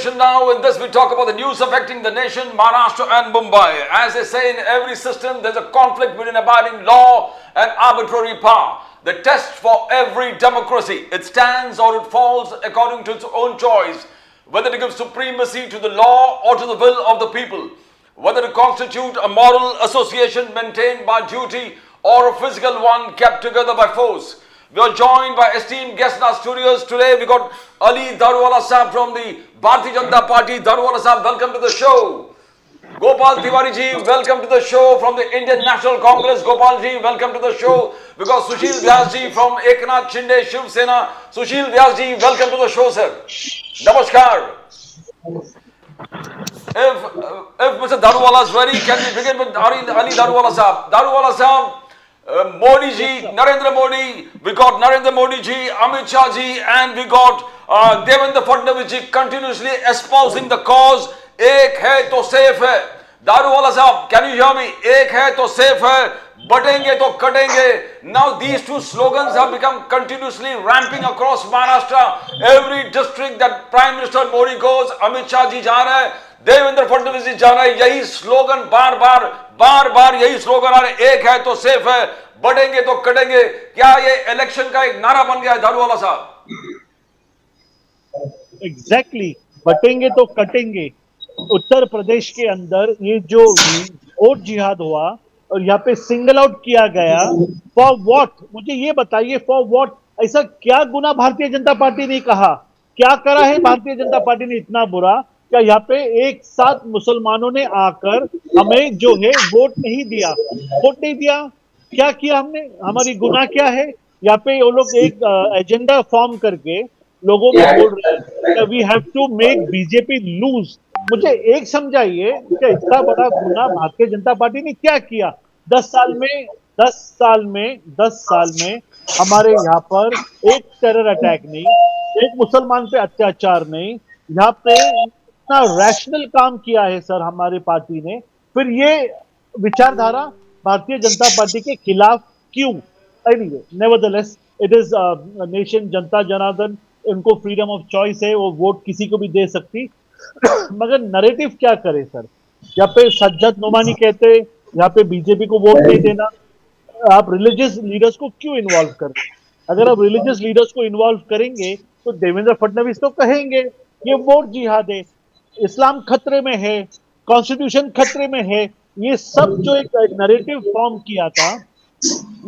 nation now. In this, we talk about the news affecting the nation, Maharashtra and Mumbai. As they say, in every system, there's a conflict between abiding law and arbitrary power. The test for every democracy, it stands or it falls according to its own choice, whether to give supremacy to the law or to the will of the people, whether to constitute a moral association maintained by duty or a physical one kept together by force. We are joined by esteemed guests in our studios. Today we got Ali Daruwala Sahab from the Bharatiya Janata Party. Daruwala Sahab, welcome to the show. Gopal Tiwari ji, welcome to the show from the Indian National Congress. Gopal ji, welcome to the show. Because Sushil Vyas ji from Eknath Shinde Shiv Sena. Sushil Vyas ji, welcome to the show, sir. Namaskar. If Mr. Daruwala is ready, can we begin with Ali Daruwala Sahab? Daruwala Sahab, Modi ji, Narendra Modi, we got Narendra Modi ji, Amit Shah ji, and we got Devendra Fadnavis ji continuously espousing the cause. एक है तो safe है. दारूवाला साहब, can you hear me? एक है तो safe है, बटेंगे तो कटेंगे. Now these two slogans have become continuously ramping across Maharashtra. Every district that Prime Minister Modi goes, Amit Shah ji जा रहा है, देवेंद्र फडणवीस जी जा रहा है. यही स्लोगन बार बार यही स्लोगन आ रहा है. एक है तो सेफ है, बढ़ेंगे तो कटेंगे. क्या ये इलेक्शन का एक नारा बन गया है दारूवाला साहब? एग्जैक्टली, बटेंगे तो कटेंगे. उत्तर प्रदेश के अंदर ये जो वोट जिहाद हुआ और यहाँ पे सिंगल आउट किया गया, फॉर व्हाट? मुझे ये बताइए, फॉर व्हाट? ऐसा क्या गुना भारतीय जनता पार्टी ने कहा? क्या करा है भारतीय जनता पार्टी ने इतना बुरा? क्या यहाँ पे एक साथ मुसलमानों ने आकर हमें जो है वोट नहीं दिया? क्या किया हमने? हमारी गुनाह क्या है? यहाँ पे वो लोग एक एजेंडा फॉर्म करके लोगों को बोल रहे हैं we have to make BJP lose. मुझे एक समझाइए कि इतना बड़ा गुनाह भारतीय जनता पार्टी ने क्या किया? 10 साल में हमारे यहाँ पर एक टेरर अटैक नहीं, एक मुसलमान पे अत्याचार नहीं. यहाँ पे इतना रैशनल काम किया है सर हमारे पार्टी ने. फिर ये विचारधारा भारतीय जनता पार्टी के खिलाफ क्यों? Anyway, nevertheless it is nation, जनता जनार्दन, उनको फ्रीडम ऑफ चॉइस है, वो वोट किसी को भी दे सकती. मगर नरेटिव क्या करे सर? यहाँ पे सज्जद नोमानी कहते हैं यहाँ पे बीजेपी को वोट नहीं देना. आप रिलीजियस लीडर्स को क्यों इन्वॉल्व कर रहे हैं? अगर आप रिलीजियस लीडर्स को इन्वॉल्व करेंगे तो देवेंद्र फडणवीस तो कहेंगे ये वोट जिहाद है, इस्लाम खतरे में है, कॉन्स्टिट्यूशन खतरे में है. ये सब जो एक नरेटिव फॉर्म किया था,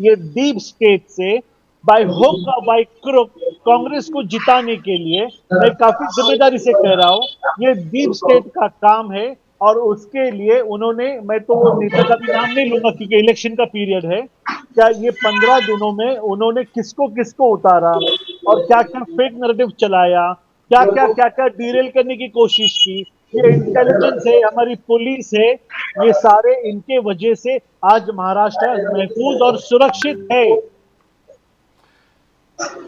ये डीप स्टेट से बाय हुक और बाय क्रुक कांग्रेस को जिताने के लिए, मैं काफी जिम्मेदारी से कह रहा हूँ, ये डीप स्टेट का काम है. और उसके लिए उन्होंने, मैं तो वो नेता का भी नाम नहीं लूंगा क्योंकि इलेक्शन का पीरियड है, क्या ये 15 दिनों में उन्होंने किसको उतारा और क्या फेक नैरेटिव चलाया, क्या डीरेल करने की कोशिश की. ये इंटेलिजेंस है, हमारी पुलिस है, ये सारे इनके वजह से आज महाराष्ट्र महफूज और सुरक्षित है.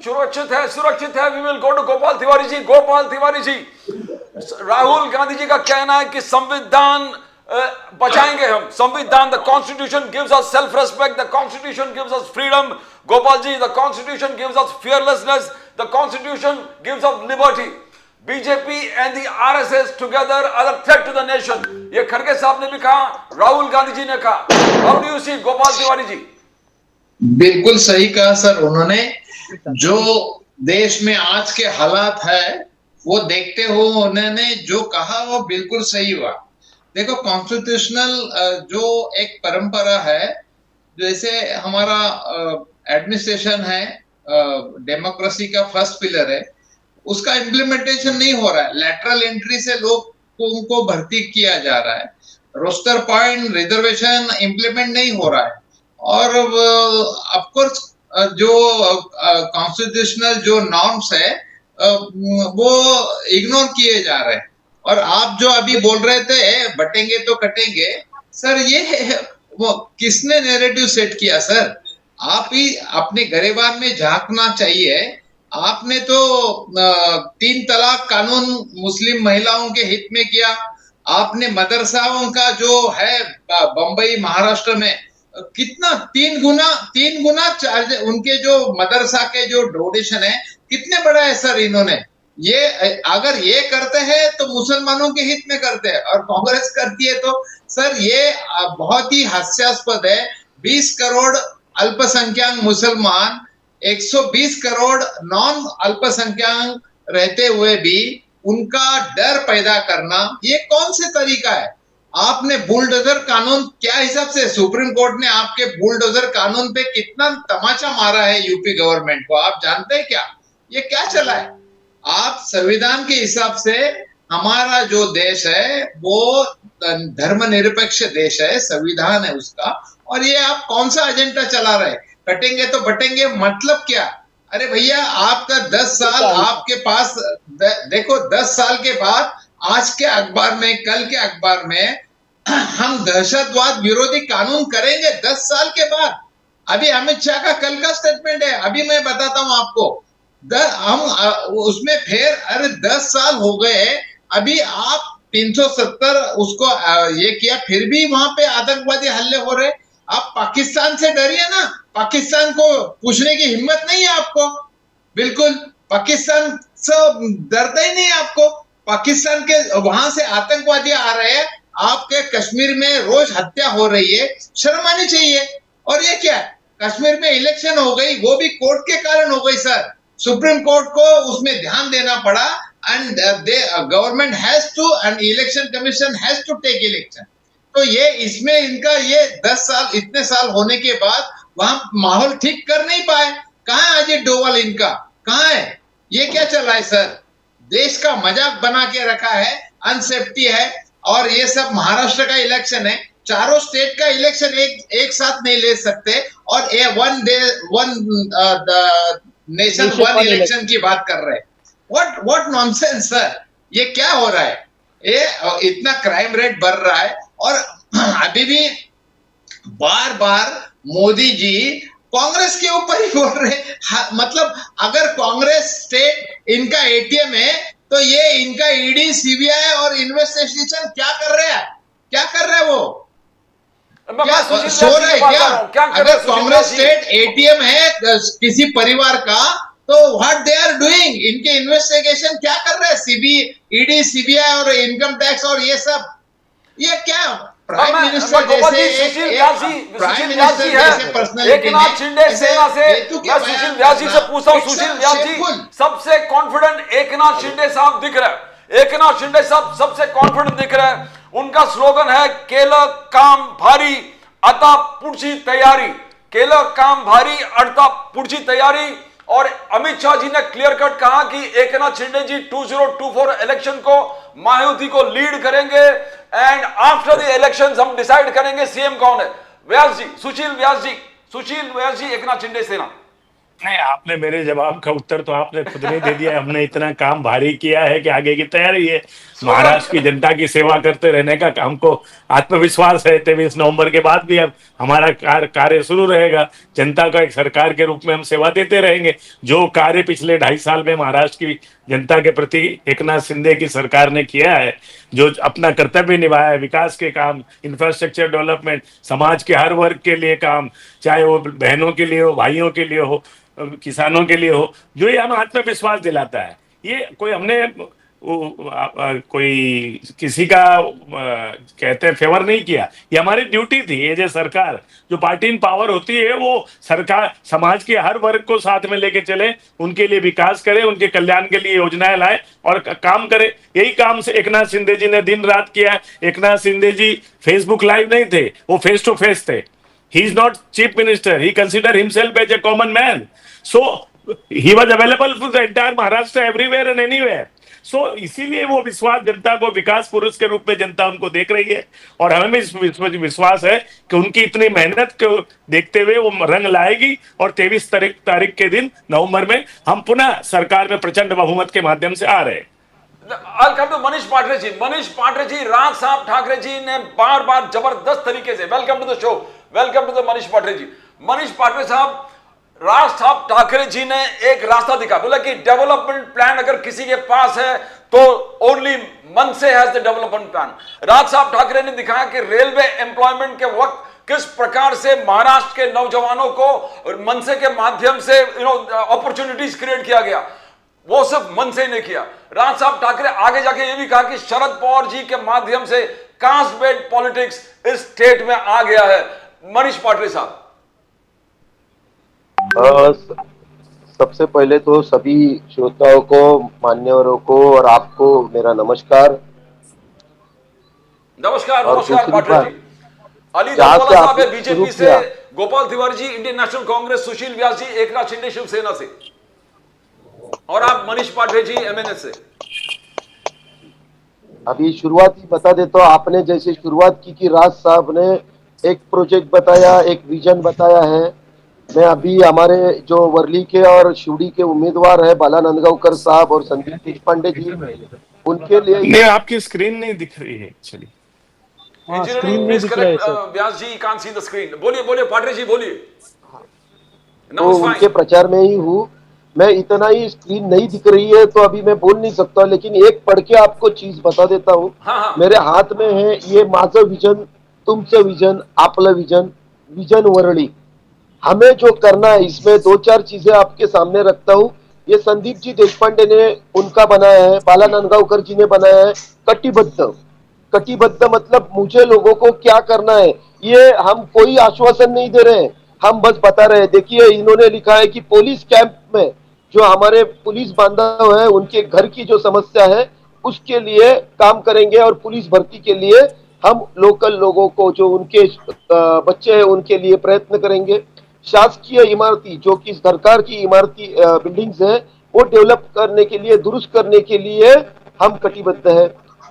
सुरक्षित है. We will go to Gopal Tiwari ji. Rahul Gandhi ji का कहना है कि संविधान बचाएंगे हम. संविधान, the constitution gives us self respect, the constitution gives us freedom. Gopal ji, the constitution gives us fearlessness, the constitution gives us liberty. BJP and the RSS together are a threat to the nation. ये खड़गे साहब ने भी कहा, राहुल गांधी जी ने कहा. How do you see Gopal Tiwari जी? बिल्कुल सही कहा सर उन्होंने. जो देश में आज के हालात है वो देखते हो, उन्होंने जो कहा वो बिल्कुल सही हुआ. देखो, कॉन्स्टिट्यूशनल जो एक परंपरा है, जैसे हमारा एडमिनिस्ट्रेशन है, डेमोक्रेसी का फर्स्ट पिलर है, उसका इम्प्लीमेंटेशन नहीं हो रहा है. लैटरल एंट्री से लोगों को भर्ती किया जा रहा है. रोस्टर पॉइंट रिजर्वेशन इम्प्लीमेंट नहीं हो रहा है. और ऑफ कोर्स जो कॉन्स्टिट्यूशनल जो नॉर्म्स है वो इग्नोर किए जा रहे हैं. और आप जो अभी बोल रहे थे बटेंगे तो कटेंगे, सर ये वो किसने नैरेटिव सेट किया सर? आप ही अपने गरेबान में झांकना चाहिए. आपने तो 3 तलाक कानून मुस्लिम महिलाओं के हित में किया. आपने मदरसाओं का जो है बंबई महाराष्ट्र में कितना 3 गुना चार्ज, उनके जो मदरसा के जो डोनेशन है कितने बड़ा है सर इन्होंने. ये अगर ये करते हैं तो मुसलमानों के हित में करते हैं, और कांग्रेस करती है तो सर ये बहुत ही हास्यास्पद है। 20 करोड़ अल्पसंख्यक मुसलमान, 120 करोड़ नॉन अल्पसंख्यक रहते हुए भी उनका डर पैदा करना, ये कौन से तरीका है? आपने बुलडोजर कानून, क्या हिसाब से सुप्रीम कोर्ट ने आपके बुलडोजर कानून पे कितना तमाचा मारा है यूपी गवर्नमेंट को, आप जानते हैं क्या? ये क्या चला है? आप संविधान के हिसाब से, हमारा जो देश है वो धर्मनिरपेक्ष देश है, संविधान है उसका, और ये आप कौन सा एजेंडा चला रहे? कटेंगे तो बटेंगे, मतलब क्या? अरे भैया आपका 10 साल आपके पास, देखो 10 साल के बाद आज के अखबार में, कल के अखबार में हम दहशतवाद विरोधी कानून करेंगे 10 साल के बाद। अभी अमित शाह का कल का स्टेटमेंट है, अभी मैं बताता हूं आपको। हम उसमें फिर, अरे 10 साल हो गए, अभी आप 370 उसको ये किया, फिर भी वहां पे आतंकवादी हमले हो रहे। आप पाकिस्तान से डरिए ना, पाकिस्तान को पूछने की हिम्मत नहीं है आपको, बिल्कुल पाकिस्तान से डरता ही नहीं आपको। पाकिस्तान के वहां से आतंकवादी आ रहे हैं, आपके कश्मीर में रोज हत्या हो रही है, शर्म आनी चाहिए। और ये क्या है, कश्मीर में इलेक्शन हो गई, वो भी कोर्ट के कारण हो गई सर, सुप्रीम कोर्ट को उसमें ध्यान देना पड़ा, and government has to, and election commission has to take election. तो ये इसमें इनका ये 10 साल, इतने साल होने के बाद वहां माहौल ठीक कर नहीं पाए। कहां है अजीत डोभाल, इनका कहां है? ये क्या चला है सर? देश का मजाक बना के रखा है, अनसेफ्टी है। और ये सब महाराष्ट्र का इलेक्शन है, चारों स्टेट का इलेक्शन एक साथ नहीं ले सकते, और ये one day one nation one election की बात कर रहे हैं। व्हाट नॉनसेंस सर, ये क्या हो रहा है? ये इतना क्राइम रेट बढ़ रहा है, और अभी भी बार बार मोदी जी कांग्रेस के ऊपर ही बोल रहे। मतलब अगर कांग्रेस स्टेट इनका एटीएम है, तो ये इनका ईडी, सीबीआई और इन्वेस्टिगेशन क्या कर रहे हैं? क्या कर रहे हैं वो? क्या सो रहे क्या? अगर कांग्रेस स्टेट एटीएम है किसी परिवार का, तो व्हाट दे आर डूइंग? इनके इन्वेस्टिगेशन क्या कर रहे हैं? ईडी, सीबीआई और इनकम टैक्स और ये सब, ये क्या? प्राइम मिनिस्टर सुशील व्यास जी है, एकनाथ शिंदे सेना से, मैं सुशील व्यास जी से पूछता हूं, सुशील व्यास जी सबसे कॉन्फिडेंट एकनाथ शिंदे साहब दिख रहे हैं, एकनाथ शिंदे साहब सबसे कॉन्फिडेंट दिख रहे हैं। उनका स्लोगन है केलं काम भारी आता पुढची तैयारी, केलं काम भारी अड़ता पुढची तैयारी। और अमित शाह जी ने क्लियर कट कहा कि एकनाथ शिंदे जी 2024 इलेक्शन को मायावती को लीड करेंगे, एंड आफ्टर द इलेक्शंस हम डिसाइड करेंगे सीएम कौन है। व्यास जी, सुशील व्यास जी, एकनाथ शिंदे सेना। नहीं, आपने मेरे जवाब का उत्तर तो आपने खुद ने दे दिया। हमने इतना काम भारी किया है कि आगे की तैयारी है। महाराष्ट्र की जनता की सेवा करते रहने का हमको आत्मविश्वास है। 23 नवंबर के बाद भी अब हमारा कार्य शुरू रहेगा। जनता का एक सरकार के रूप में हम सेवा देते रहेंगे। जो कार्य पिछले 2.5 साल में महाराष्ट्र की जनता के प्रति एकनाथ शिंदे की सरकार ने किया है, जो अपना कर्तव्य निभाया है, विकास के काम, इंफ्रास्ट्रक्चर डेवलपमेंट, समाज के हर वर्ग के लिए काम, चाहे वो बहनों के लिए हो, भाइयों के लिए हो, किसानों के लिए हो, जो ये हमें आत्मविश्वास दिलाता है। ये कोई हमने कोई किसी का कहते हैं फेवर नहीं किया, ये हमारी ड्यूटी थी। ये जो सरकार, जो पार्टी इन पावर होती है, वो सरकार समाज के हर वर्ग को साथ में लेके चले, उनके लिए विकास करे, उनके कल्याण के लिए योजनाएं लाए और काम करे। यही काम से एकनाथ शिंदे जी ने दिन रात किया। एकनाथ शिंदे जी फेसबुक लाइव नहीं थे, वो फेस टू फेस थे। He is not chief minister. He considered himself as a common man. So he was available for the entire Maharashtra everywhere and anywhere. So इसीलिए वो विश्वास जनता को विकास पुरुष के रूप में जनता उनको देख रही है, और हमें विश्वास है कि उनकी इतनी मेहनत को देखते हुए वो रंग लाएगी, और 23 तारीख के दिन नवंबर में हम पुनः सरकार में प्रचंड बहुमत के माध्यम से आ रहे हैं। Welcome to Manish Pathare ji. मनीष पाठरे जी, राज साहब ठाकरे जी ने बार बार जबरदस्त तरीके से, welcome to the show, welcome to the Manish Pathare ji. Manish Pathare साहब, राज साहब ठाकरे जी ने एक रास्ता दिखा, बोला कि डेवलपमेंट प्लान अगर किसी के पास है तो only MNS has the development plan. Raj साहब ठाकरे ने दिखाया कि रेलवे एम्प्लॉयमेंट के वक्त किस प्रकार से महाराष्ट्र के नौजवानों को मनसे के माध्यम से अपॉर्चुनिटीज क्रिएट किया गया। वो सिर्फ मन से ही नहीं किया। राज साहब ठाकरे आगे जाके ये भी कहा कि शरद पवार जी के माध्यम से कास्ट बेस्ड पॉलिटिक्स इस स्टेट में आ गया है। मनीष पाटरे साहब, सबसे पहले तो सभी श्रोताओं को, मान्यवरों को और आपको मेरा नमस्कार। नमस्कार। और नमस्कार दूसरी पाटरे बात, जी। अली जहाँ दलवाला से साहब है आपने बीजेपी शुरू से, किया। गोपाल तिवारी जी इंडियन नेशनल कांग्रेस, सुशील व्यास जी एकनाथ शिंदे शिवसेना से, और आप मनीष पाटरे जी एमएनएस से। अभी शुरुआत ही बता देता हूँ। आपने जैसे शुरुआत की कि राज साहब ने एक प्रोजेक्ट बताया, एक विजन बताया है। मैं अभी हमारे जो वर्ली के और शिवड़ी के उम्मीदवार है बाला नंदगांवकर साहब और संदीप देशपांडे जी, उनके लिए नहीं, आपकी स्क्रीन नहीं दिख रही है एक्चुअली। हाँ, Engineering, स्क्रीन नहीं please दिख रहा है correct, sir. Vyas ji can't see the screen। बोलिए बोलिए पाटरे जी बोलिए। तो Now it's उनके fine। प्रचार में ही हूँ मैं। इतना ही स्क्रीन नहीं दिख रही है तो अभी मैं बोल नहीं सकता, लेकिन एक पढ़ के आपको चीज बता देता हूँ। हाँ, हाँ। मेरे हाथ में है ये माझं विजन, तुमचं विजन, आपलं विजन, विजन वरळी। हमें जो करना है इसमें दो चार चीजें आपके सामने रखता हूँ। ये संदीप जी देशपांडे ने उनका बनाया है, बाला नंदगांवकर जी ने बनाया है। कटिबद्ध, कटिबद्ध मतलब मुझे लोगों को क्या करना है, ये हम कोई आश्वासन नहीं दे रहे हैं, हम बस बता रहे हैं। देखिए इन्होंने लिखा है कि पुलिस कैंप में जो हमारे पुलिस बांधव है उनके घर की जो समस्या है उसके लिए काम करेंगे, और पुलिस भर्ती के लिए हम लोकल लोगों को जो उनके बच्चे हैं उनके लिए प्रयत्न करेंगे। शासकीय इमारती जो कि सरकार की इमारती बिल्डिंग्स है वो डेवलप करने के लिए, दुरुस्त करने के लिए हम कटिबद्ध है।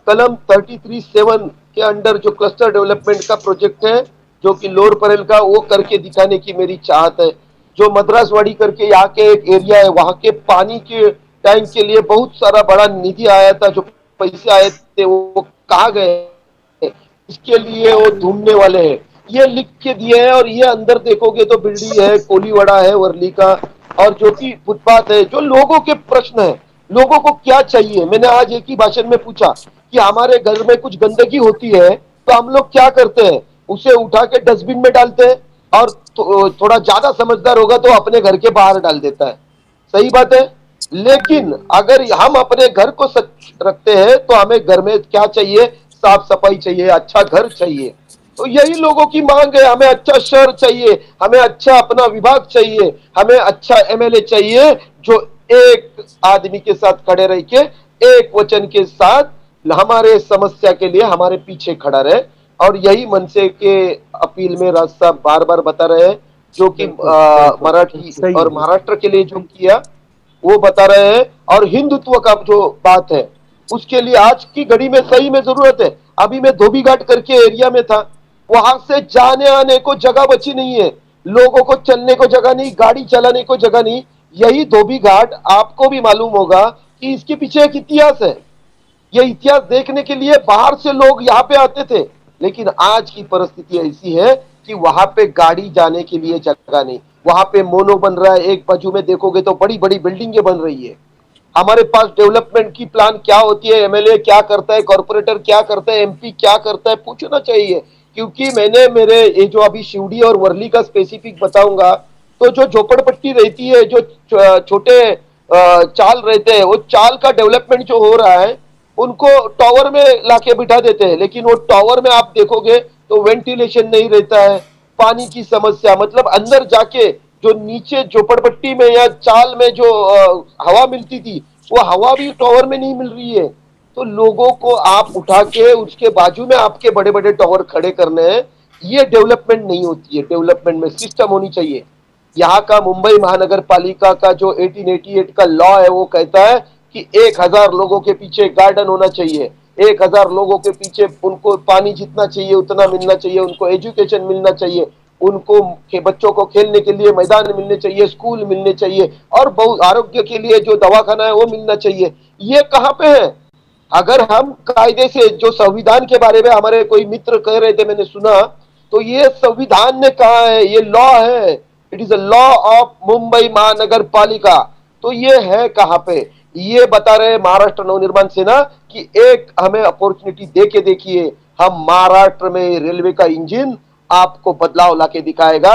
कलम 33(7) के अंडर जो क्लस्टर डेवलपमेंट का प्रोजेक्ट है जो कि लोअर परेल का, वो करके दिखाने की मेरी चाहत है। जो मद्रासवाड़ी करके यहाँ के एक एरिया है, वहां के पानी के टैंक के लिए बहुत सारा बड़ा निधि आया था, जो पैसे आए थे वो कहाँ गए, इसके लिए वो ढूंढने वाले हैं। ये लिख के दिए हैं, और ये अंदर देखोगे तो बिल्डिंग है, कोलीवाड़ा है वर्ली का, और जो कि फुटपाथ है। जो लोगों के प्रश्न है, लोगों को क्या चाहिए, मैंने आज एक ही भाषण में पूछा कि हमारे घर में कुछ गंदगी होती है तो हम लोग क्या करते हैं, उसे उठा के डस्टबिन में डालते हैं, और थोड़ा ज्यादा समझदार होगा तो अपने घर के बाहर डाल देता है। सही बात है। लेकिन अगर हम अपने घर को स्वच्छ रखते हैं तो हमें घर में क्या चाहिए, साफ सफाई चाहिए, अच्छा घर चाहिए। तो यही लोगों की मांग है। हमें अच्छा शहर चाहिए, हमें अच्छा अपना विभाग चाहिए, हमें अच्छा एमएलए चाहिए जो एक आदमी के साथ खड़े रह के एक वचन के साथ हमारे समस्या के लिए हमारे पीछे खड़ा रहे। और यही मनसे के अपील में राज साहब बार बार बता रहे हैं, जो कि मराठी और महाराष्ट्र के लिए जो किया वो बता रहे हैं। और हिंदुत्व का जो बात है उसके लिए आज की घड़ी में सही में जरूरत है। अभी मैं धोबी घाट करके एरिया में था, वहां से जाने आने को जगह बची नहीं है, लोगों को चलने को जगह नहीं, गाड़ी चलाने को जगह नहीं। यही धोबी घाट आपको भी मालूम होगा कि इसके पीछे एक इतिहास है। ये इतिहास देखने के लिए बाहर से लोग यहाँ पे आते थे, लेकिन आज की परिस्थिति ऐसी है कि वहां पे गाड़ी जाने के लिए जगह नहीं। वहां पे मोनो बन रहा है, एक बाजू में देखोगे तो बड़ी बड़ी बिल्डिंगें बन रही है। हमारे पास डेवलपमेंट की प्लान क्या होती है, एमएलए क्या करता है, कॉर्पोरेटर क्या करता है, एमपी क्या करता है, पूछना चाहिए। क्योंकि मैंने मेरे ये जो अभी शिवड़ी और वर्ली का स्पेसिफिक बताऊंगा, तो जो झोपड़पट्टी रहती है, जो छोटे चाल रहते हैं, वो चाल का डेवलपमेंट जो हो रहा है उनको टावर में लाके बिठा देते हैं, लेकिन वो टावर में आप देखोगे तो वेंटिलेशन नहीं रहता है, पानी की समस्या, मतलब अंदर जाके जो नीचे झोपड़पट्टी में या चाल में जो हवा मिलती थी वो हवा भी टावर में नहीं मिल रही है। तो लोगों को आप उठा के उसके बाजू में आपके बड़े बड़े टावर खड़े करने हैं, ये डेवलपमेंट नहीं होती है। डेवलपमेंट में सिस्टम होनी चाहिए। यहाँ का मुंबई महानगर पालिका का जो 1888 का लॉ है वो कहता है कि 1000 लोगों के पीछे गार्डन होना चाहिए, 1000 लोगों के पीछे उनको पानी जितना चाहिए उतना मिलना चाहिए, उनको एजुकेशन मिलना चाहिए, उनको बच्चों को खेलने के लिए मैदान मिलने चाहिए, स्कूल मिलने चाहिए, और बहुत आरोग्य के लिए जो दवाखाना है वो मिलना चाहिए। ये कहाँ पे है? अगर हम कायदे से, जो संविधान के बारे में हमारे कोई मित्र कह रहे थे, मैंने सुना, तो ये संविधान ने कहा है, ये लॉ है, it is a law of Mumbai महानगर पालिका। तो ये है कहाँ पे? ये बता रहे महाराष्ट्र नवनिर्माण सेना कि एक हमें अपॉर्चुनिटी दे के देखिए, हम महाराष्ट्र में रेलवे का इंजन आपको बदलाव लाके दिखाएगा।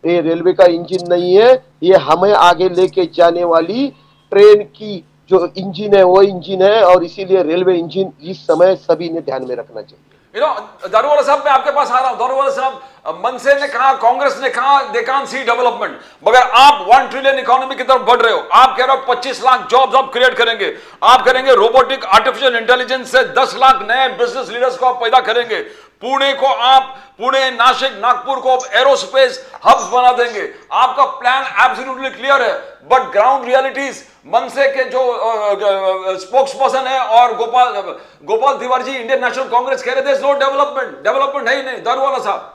ये रेलवे का इंजन नहीं है, ये हमें आगे लेके जाने वाली ट्रेन की जो इंजन है वो इंजन है, और इसीलिए रेलवे इंजन इस समय सभी ने ध्यान में रखना चाहिए। दारूवाला साहब, मैं आपके पास आ रहा हूं। दारूवाला साहब, मनसे ने कहा, कांग्रेस ने कहा दे कांट सी डेवलपमेंट, मगर आप 1 ट्रिलियन इकोनॉमी की तरफ बढ़ रहे हो। आप कह रहे हो 25 लाख जॉब्स आप क्रिएट करेंगे, आप करेंगे रोबोटिक आर्टिफिशियल इंटेलिजेंस से 10 लाख नए बिजनेस लीडर्स को आप पैदा करेंगे। पुणे, नासिक, नागपुर को एरोस्पेस हब्स बना देंगे। आपका प्लान एब्सोल्युटली क्लियर है, बट ग्राउंड रियलिटीज, मनसे के जो स्पोक्स पर्सन है और गोपाल तिवारी जी इंडियन नेशनल कांग्रेस कह रहे थे नो डेवलपमेंट है ही नहीं। दारूवाला साहब,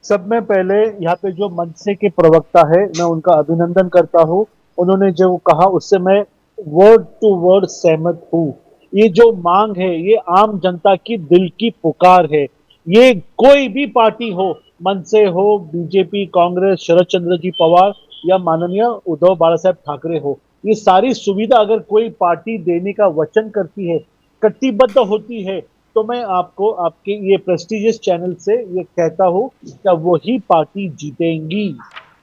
सब में पहले यहाँ पे जो मनसे के प्रवक्ता है, मैं उनका अभिनंदन करता हूँ। उन्होंने जो कहा उससे मैं वर्ड टू वर्ड सहमत हूँ। ये जो मांग है ये आम जनता की दिल की पुकार है। ये कोई भी पार्टी हो, मनसे हो, बीजेपी, कांग्रेस, शरद चंद्र जी पवार या माननीय उद्धव बाला साहब ठाकरे हो, ये सारी सुविधा अगर कोई पार्टी देने का वचन करती है, कटिबद्ध होती है, तो मैं आपको आपके ये प्रेस्टिजियस चैनल से ये कहता हूँ कि वही पार्टी जीतेंगी।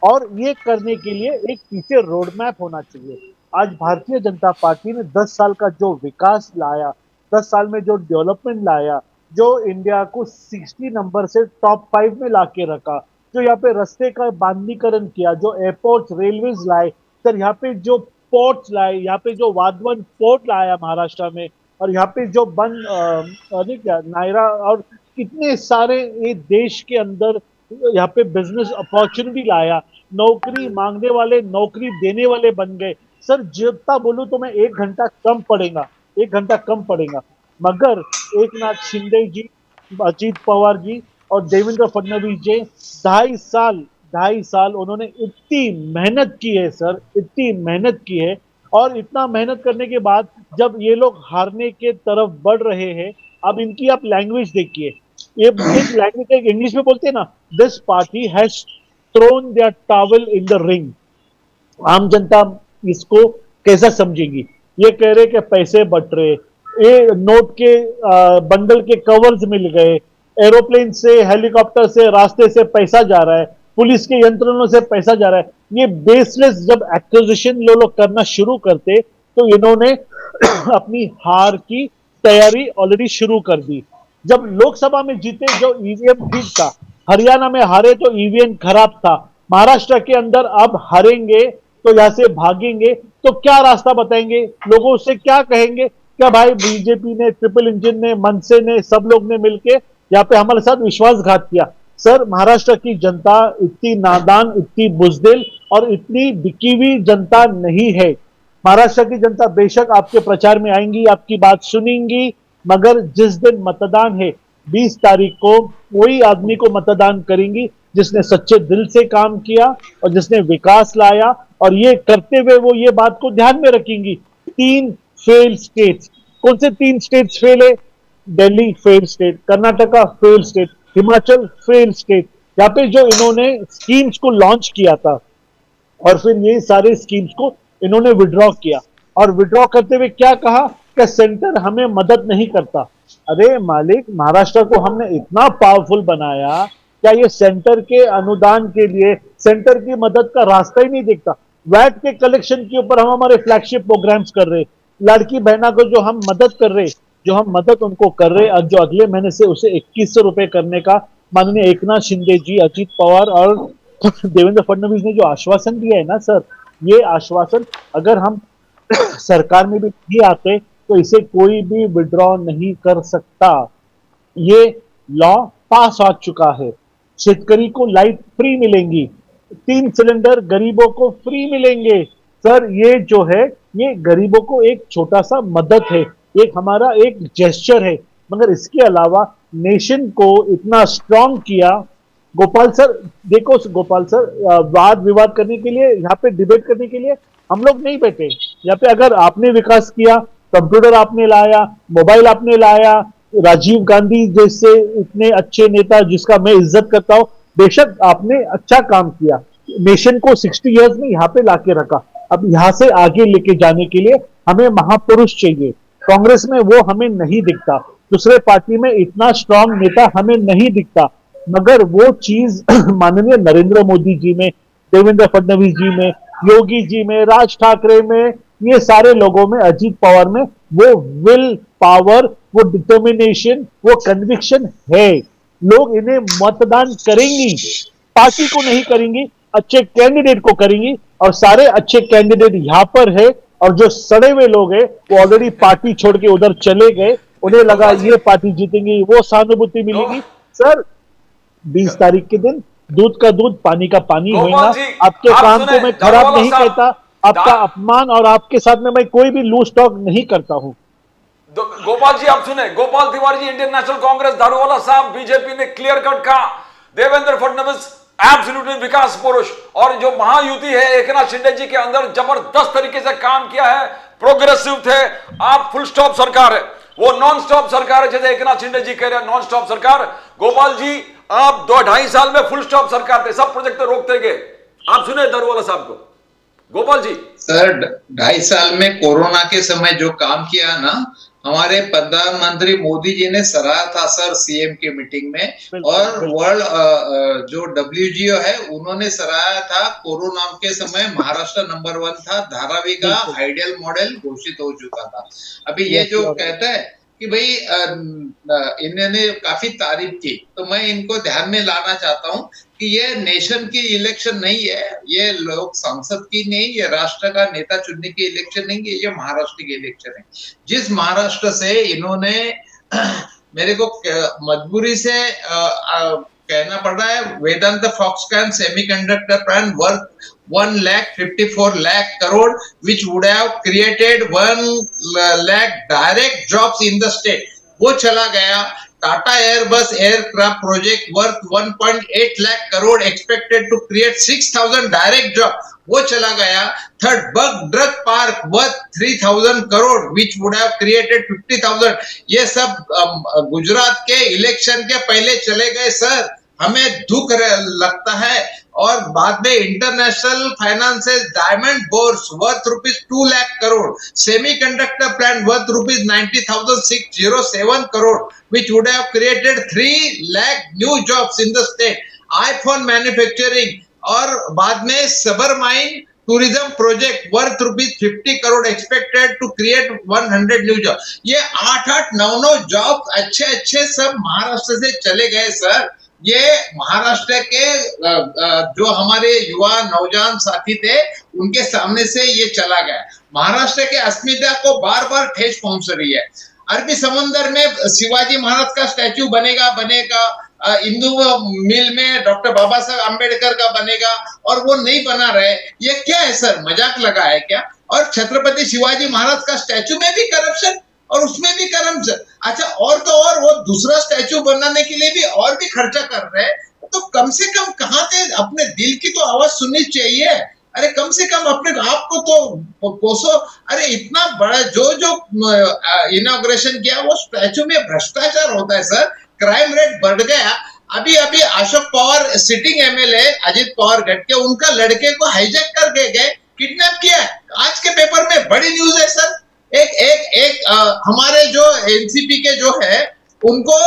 और ये करने के लिए एक पीछे रोड मैप होना चाहिए। आज भारतीय जनता पार्टी ने 10 साल का जो विकास लाया, 10 साल में जो डेवलपमेंट लाया, जो इंडिया को 60 नंबर से टॉप 5 में लाके रखा, जो यहाँ पे रास्ते का बांधनीकरण किया, जो एयरपोर्ट्स, रेलवेज लाए, सर यहाँ पे जो पोर्ट्स लाए, यहाँ पे जो वाधवन पोर्ट लाया महाराष्ट्र में, और यहाँ पे जो नायरा और कितने सारे ये देश के अंदर यहाँ पे बिजनेस अपॉर्चुनिटी लाया, नौकरी मांगने वाले नौकरी देने वाले बन गए। सर जितना बोलूं तो मैं 1 घंटा कम पड़ेगा, मगर एकनाथ शिंदे जी, अजीत पवार जी और देवेंद्र फडणवीस जी 2.5 साल उन्होंने इतनी मेहनत की है सर, इतनी मेहनत की है। और इतना मेहनत करने के बाद जब ये लोग हारने के तरफ बढ़ रहे हैं, अब इनकी आप लैंग्वेज देखिए, ये एक लैंग्वेज इंग्लिश में बोलते हैं ना, this party has thrown their towel in the ring. आम जनता इसको कैसा समझेगी? ये कह रहे कि पैसे बट रहे, ये नोट के बंडल के कवर्स मिल गए, एरोप्लेन से, हेलीकॉप्टर से, रास्ते से पैसा जा रहा है, पुलिस के यंत्रणों से पैसा जा रहा है। ये बेसलेस जब एक्विजिशन लोग करना शुरू करते तो इन्होंने अपनी हार की तैयारी ऑलरेडी शुरू कर दी। जब लोकसभा में जीते जो ईवीएम ठीक था, हरियाणा में हारे तो ईवीएम खराब था, महाराष्ट्र के अंदर अब हारेंगे तो यहां से भागेंगे तो क्या रास्ता बताएंगे? लोगों से क्या कहेंगे? क्या भाई बीजेपी ने, ट्रिपल इंजन ने, मनसे ने, सब लोग ने मिलके यहाँ पे हमारे साथ विश्वासघात किया। सर महाराष्ट्र की जनता इतनी नादान, इतनी बुजदिल और इतनी बिकी हुई जनता नहीं है। महाराष्ट्र की जनता बेशक आपके प्रचार में आएंगी, आपकी बात सुनेंगी, मगर जिस दिन मतदान है 20 तारीख को, वही आदमी को मतदान करेंगी जिसने सच्चे दिल से काम किया और जिसने विकास लाया। और ये करते हुए वो ये बात को ध्यान में रखेंगी। 3 फेल स्टेट्स, कौन से 3 स्टेट्स फेल है? Delhi fail state, Karnataka fail state, Himachal fail state. यहाँ पे जो इन्होंने स्कीम्स को लॉन्च किया था और फिर ये सारे स्कीम्स को इन्होंने विड्रॉ किया, और विड्रॉ करते हुए क्या कहा कि सेंटर हमें मदद नहीं करता। अरे मालिक, महाराष्ट्र को हमने इतना पावरफुल बनाया, क्या ये सेंटर के अनुदान के लिए सेंटर की मदद का रास्ता ही नहीं देखता? वैट के कलेक्शन के ऊपर हम हमारे फ्लैगशिप प्रोग्राम्स कर रहे, लड़की बहना को जो हम मदद कर रहे, जो हम मदद उनको कर रहे, और जो अगले महीने से उसे 2100 रुपए करने का माननीय एकनाथ शिंदे जी, अजीत पवार और देवेंद्र फडणवीस ने जो आश्वासन दिया है ना सर, ये आश्वासन अगर हम सरकार में भी नहीं आते तो इसे कोई भी विड्रॉ नहीं कर सकता। ये लॉ पास आ चुका है। शेतकरी को लाइट फ्री मिलेंगी, 3 सिलेंडर गरीबों को फ्री मिलेंगे। सर ये जो है ये गरीबों को एक छोटा सा मदद है, एक हमारा एक जेस्चर है, मगर इसके अलावा नेशन को इतना स्ट्रांग किया। गोपाल सर देखो, गोपाल सर वाद विवाद करने के लिए, यहाँ पे डिबेट करने के लिए हम लोग नहीं बैठे। यहाँ पे अगर आपने विकास किया, कंप्यूटर आपने लाया, मोबाइल आपने लाया, राजीव गांधी जैसे इतने अच्छे नेता जिसका मैं इज्जत करता हूं, बेशक आपने अच्छा काम किया, नेशन को 60 इयर्स में यहाँ पे लाके रखा। अब यहाँ से आगे लेके जाने के लिए हमें महापुरुष चाहिए। कांग्रेस में वो हमें नहीं दिखता, दूसरे पार्टी में इतना स्ट्रांग नेता हमें नहीं दिखता, मगर वो चीज माननीय नरेंद्र मोदी जी में, देवेंद्र फडणवीस जी में, योगी जी में, राज ठाकरे में, ये सारे लोगों में, अजीत पवार में वो विल पावर, वो डिटर्मिनेशन, वो कन्विक्शन है। लोग इन्हें मतदान करेंगी, पार्टी को नहीं करेंगी, अच्छे कैंडिडेट को करेंगी। और सारे अच्छे कैंडिडेट यहां पर है, और जो सड़े हुए लोग हैं वो ऑलरेडी पार्टी छोड़ के उधर चले गए। उन्हें लगा ये पार्टी जीतेंगी, वो सहानुभूति मिलेगी। सर 20 तारीख के दिन दूध का दूध, पानी का पानी होगा। आपके काम को मैं खराब नहीं कहता, आपका अपमान और आपके साथ में मैं कोई भी लूज टॉक नहीं करता हूं। गोपाल जी आप सुने, गोपाल तिवारी जी इंडियन नेशनल कांग्रेस दारूवाला साहब, बीजेपी ने क्लियर कट कहा, देवेंद्र फडणवीस एब्सोल्युटली विकास पुरुष, और जो महायुति है एकनाथ शिंदे जी के अंदर जबरदस्त तरीके से काम किया है, प्रोग्रेसिव थे। आप फुल स्टॉप सरकार है, वो नॉन स्टॉप सरकार है, जैसे एकनाथ शिंदे जी कह रहे हैं नॉन स्टॉप सरकार। गोपाल जी आप 2-2.5 साल में फुल स्टॉप सरकार थे, सब प्रोजेक्ट रोकते गए। आप सुने दारूवाला साहब को। गोपाल जी सर 2.5 साल में कोरोना के समय जो काम किया ना, हमारे प्रधानमंत्री मोदी जी ने सराहा था सर सीएम की मीटिंग में, और वर्ल्ड जो WGO है उन्होंने सराहा था। कोरोना के समय महाराष्ट्र नंबर 1 था, धारावी का आइडियल मॉडल घोषित हो चुका था। अभी ये जो कहता है कि भाई इन्होंने काफी तारीफ की, तो मैं इनको ध्यान में लाना चाहता हूं कि ये नेशन की इलेक्शन नहीं है, ये लोक संसद की नहीं, ये राष्ट्र का नेता चुनने की इलेक्शन नहीं है, ये महाराष्ट्र की इलेक्शन है। जिस महाराष्ट्र से इन्होंने मेरे को मजबूरी से कहना पड़ रहा है, Vedanta Foxconn semiconductor plant worth 1,54 lakh crore, which would have created 1 lakh direct jobs in the state, वो चला गया। Tata Airbus aircraft project worth 1.8 lakh crore expected to create 6,000 direct job, वो चला गया। Third bug drug park worth 3,000 crore, which would have created 50,000, ये सब गुजरात के election के पहले चले गए सर। हमें दुख लगता है। और बाद में international finances diamond bourse worth ₹2 lakh crore, semiconductor plant worth ₹90,607 crore, which would have created 3 lakh new jobs in the state, iPhone manufacturing, और बाद में सबर mine tourism project worth ₹50 crore expected to create 100 new jobs। ये 8-8, 9-9 job अच्छे अच्छे सब महाराष्ट्र से चले गए सर। ये महाराष्ट्र के जो हमारे युवा नौजवान साथी थे उनके सामने से ये चला गया। महाराष्ट्र के अस्मिता को बार बार ठेस पहुंच रही है। अरबी समुद्र में शिवाजी महाराज का स्टैच्यू बनेगा, हिंदू मिल में डॉक्टर बाबा साहब अम्बेडकर का बनेगा, और वो नहीं बना रहे। ये क्या है सर, मजाक लगा है क्या? और छत्रपति शिवाजी महाराज का स्टैच्यू में भी करप्शन, और उसमें भी करप्शन। अच्छा, और तो और वो दूसरा स्टैच्यू बनाने के लिए भी और भी खर्चा कर रहे हैं। तो कम से कम कहाँ थे, अपने दिल की तो आवाज सुननी चाहिए। अरे कम से कम अपने आप को तो कोसो। अरे इतना बड़ा जो इनॉग्रेशन किया, वो स्टैच्यू में भ्रष्टाचार होता है सर, क्राइम रेट बढ़ गया। अभी अशोक पवार सिटिंग MLA अजित पवार गढ़ के, उनका लड़के को हाईजैक करके गए, किडनैप किया। आज के पेपर में बड़ी न्यूज है सर। एक हमारे जो NCP के जो है उनको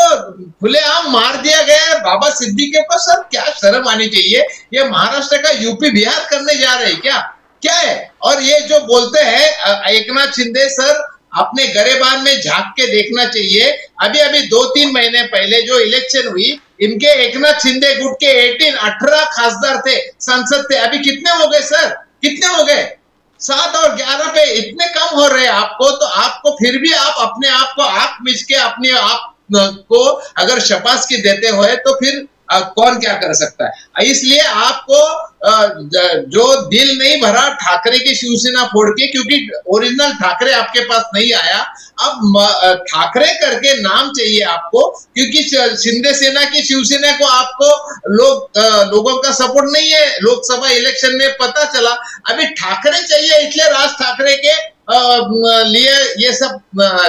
खुलेआम मार दिया गया है बाबा सिद्दीकी को। सर क्या शर्म आनी चाहिए। ये महाराष्ट्र का यूपी बिहार करने जा रहे हैं क्या है? और ये जो बोलते हैं एकनाथ शिंदे सर, अपने गरेबान में झांक के देखना चाहिए। अभी 2-3 महीने पहले जो इलेक्शन हुई, इनके एकनाथ शिंदे गुट के 18 खासदार थे, संसद थे। अभी कितने हो गए सर, कितने हो गए? 7 और 11 पे इतने कम हो रहे हैं आपको। तो आपको फिर भी आप अपने आप को आंख मिच के अपने आप को अगर शाबाशी देते हो तो फिर कौन क्या कर सकता है। इसलिए आपको जो दिल नहीं भरा ठाकरे की शिवसेना फोड़ के, क्योंकि ओरिजिनल ठाकरे आपके पास नहीं आया। अब ठाकरे करके नाम चाहिए आपको, क्योंकि शिंदे सेना की शिवसेना को आपको लोगों का सपोर्ट नहीं है। लोकसभा इलेक्शन में पता चला। अभी ठाकरे चाहिए, इसलिए राज ठाकरे के लिए ये सब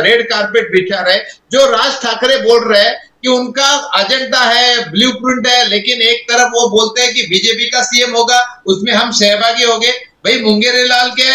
रेड कारपेट बिछा रहे। जो राज ठाकरे बोल रहे हैं कि उनका एजेंडा है, ब्लूप्रिंट है, लेकिन एक तरफ वो बोलते हैं कि बीजेपी का सीएम होगा, उसमें हम सहभागी होंगे। भाई मुंगेरी लाल के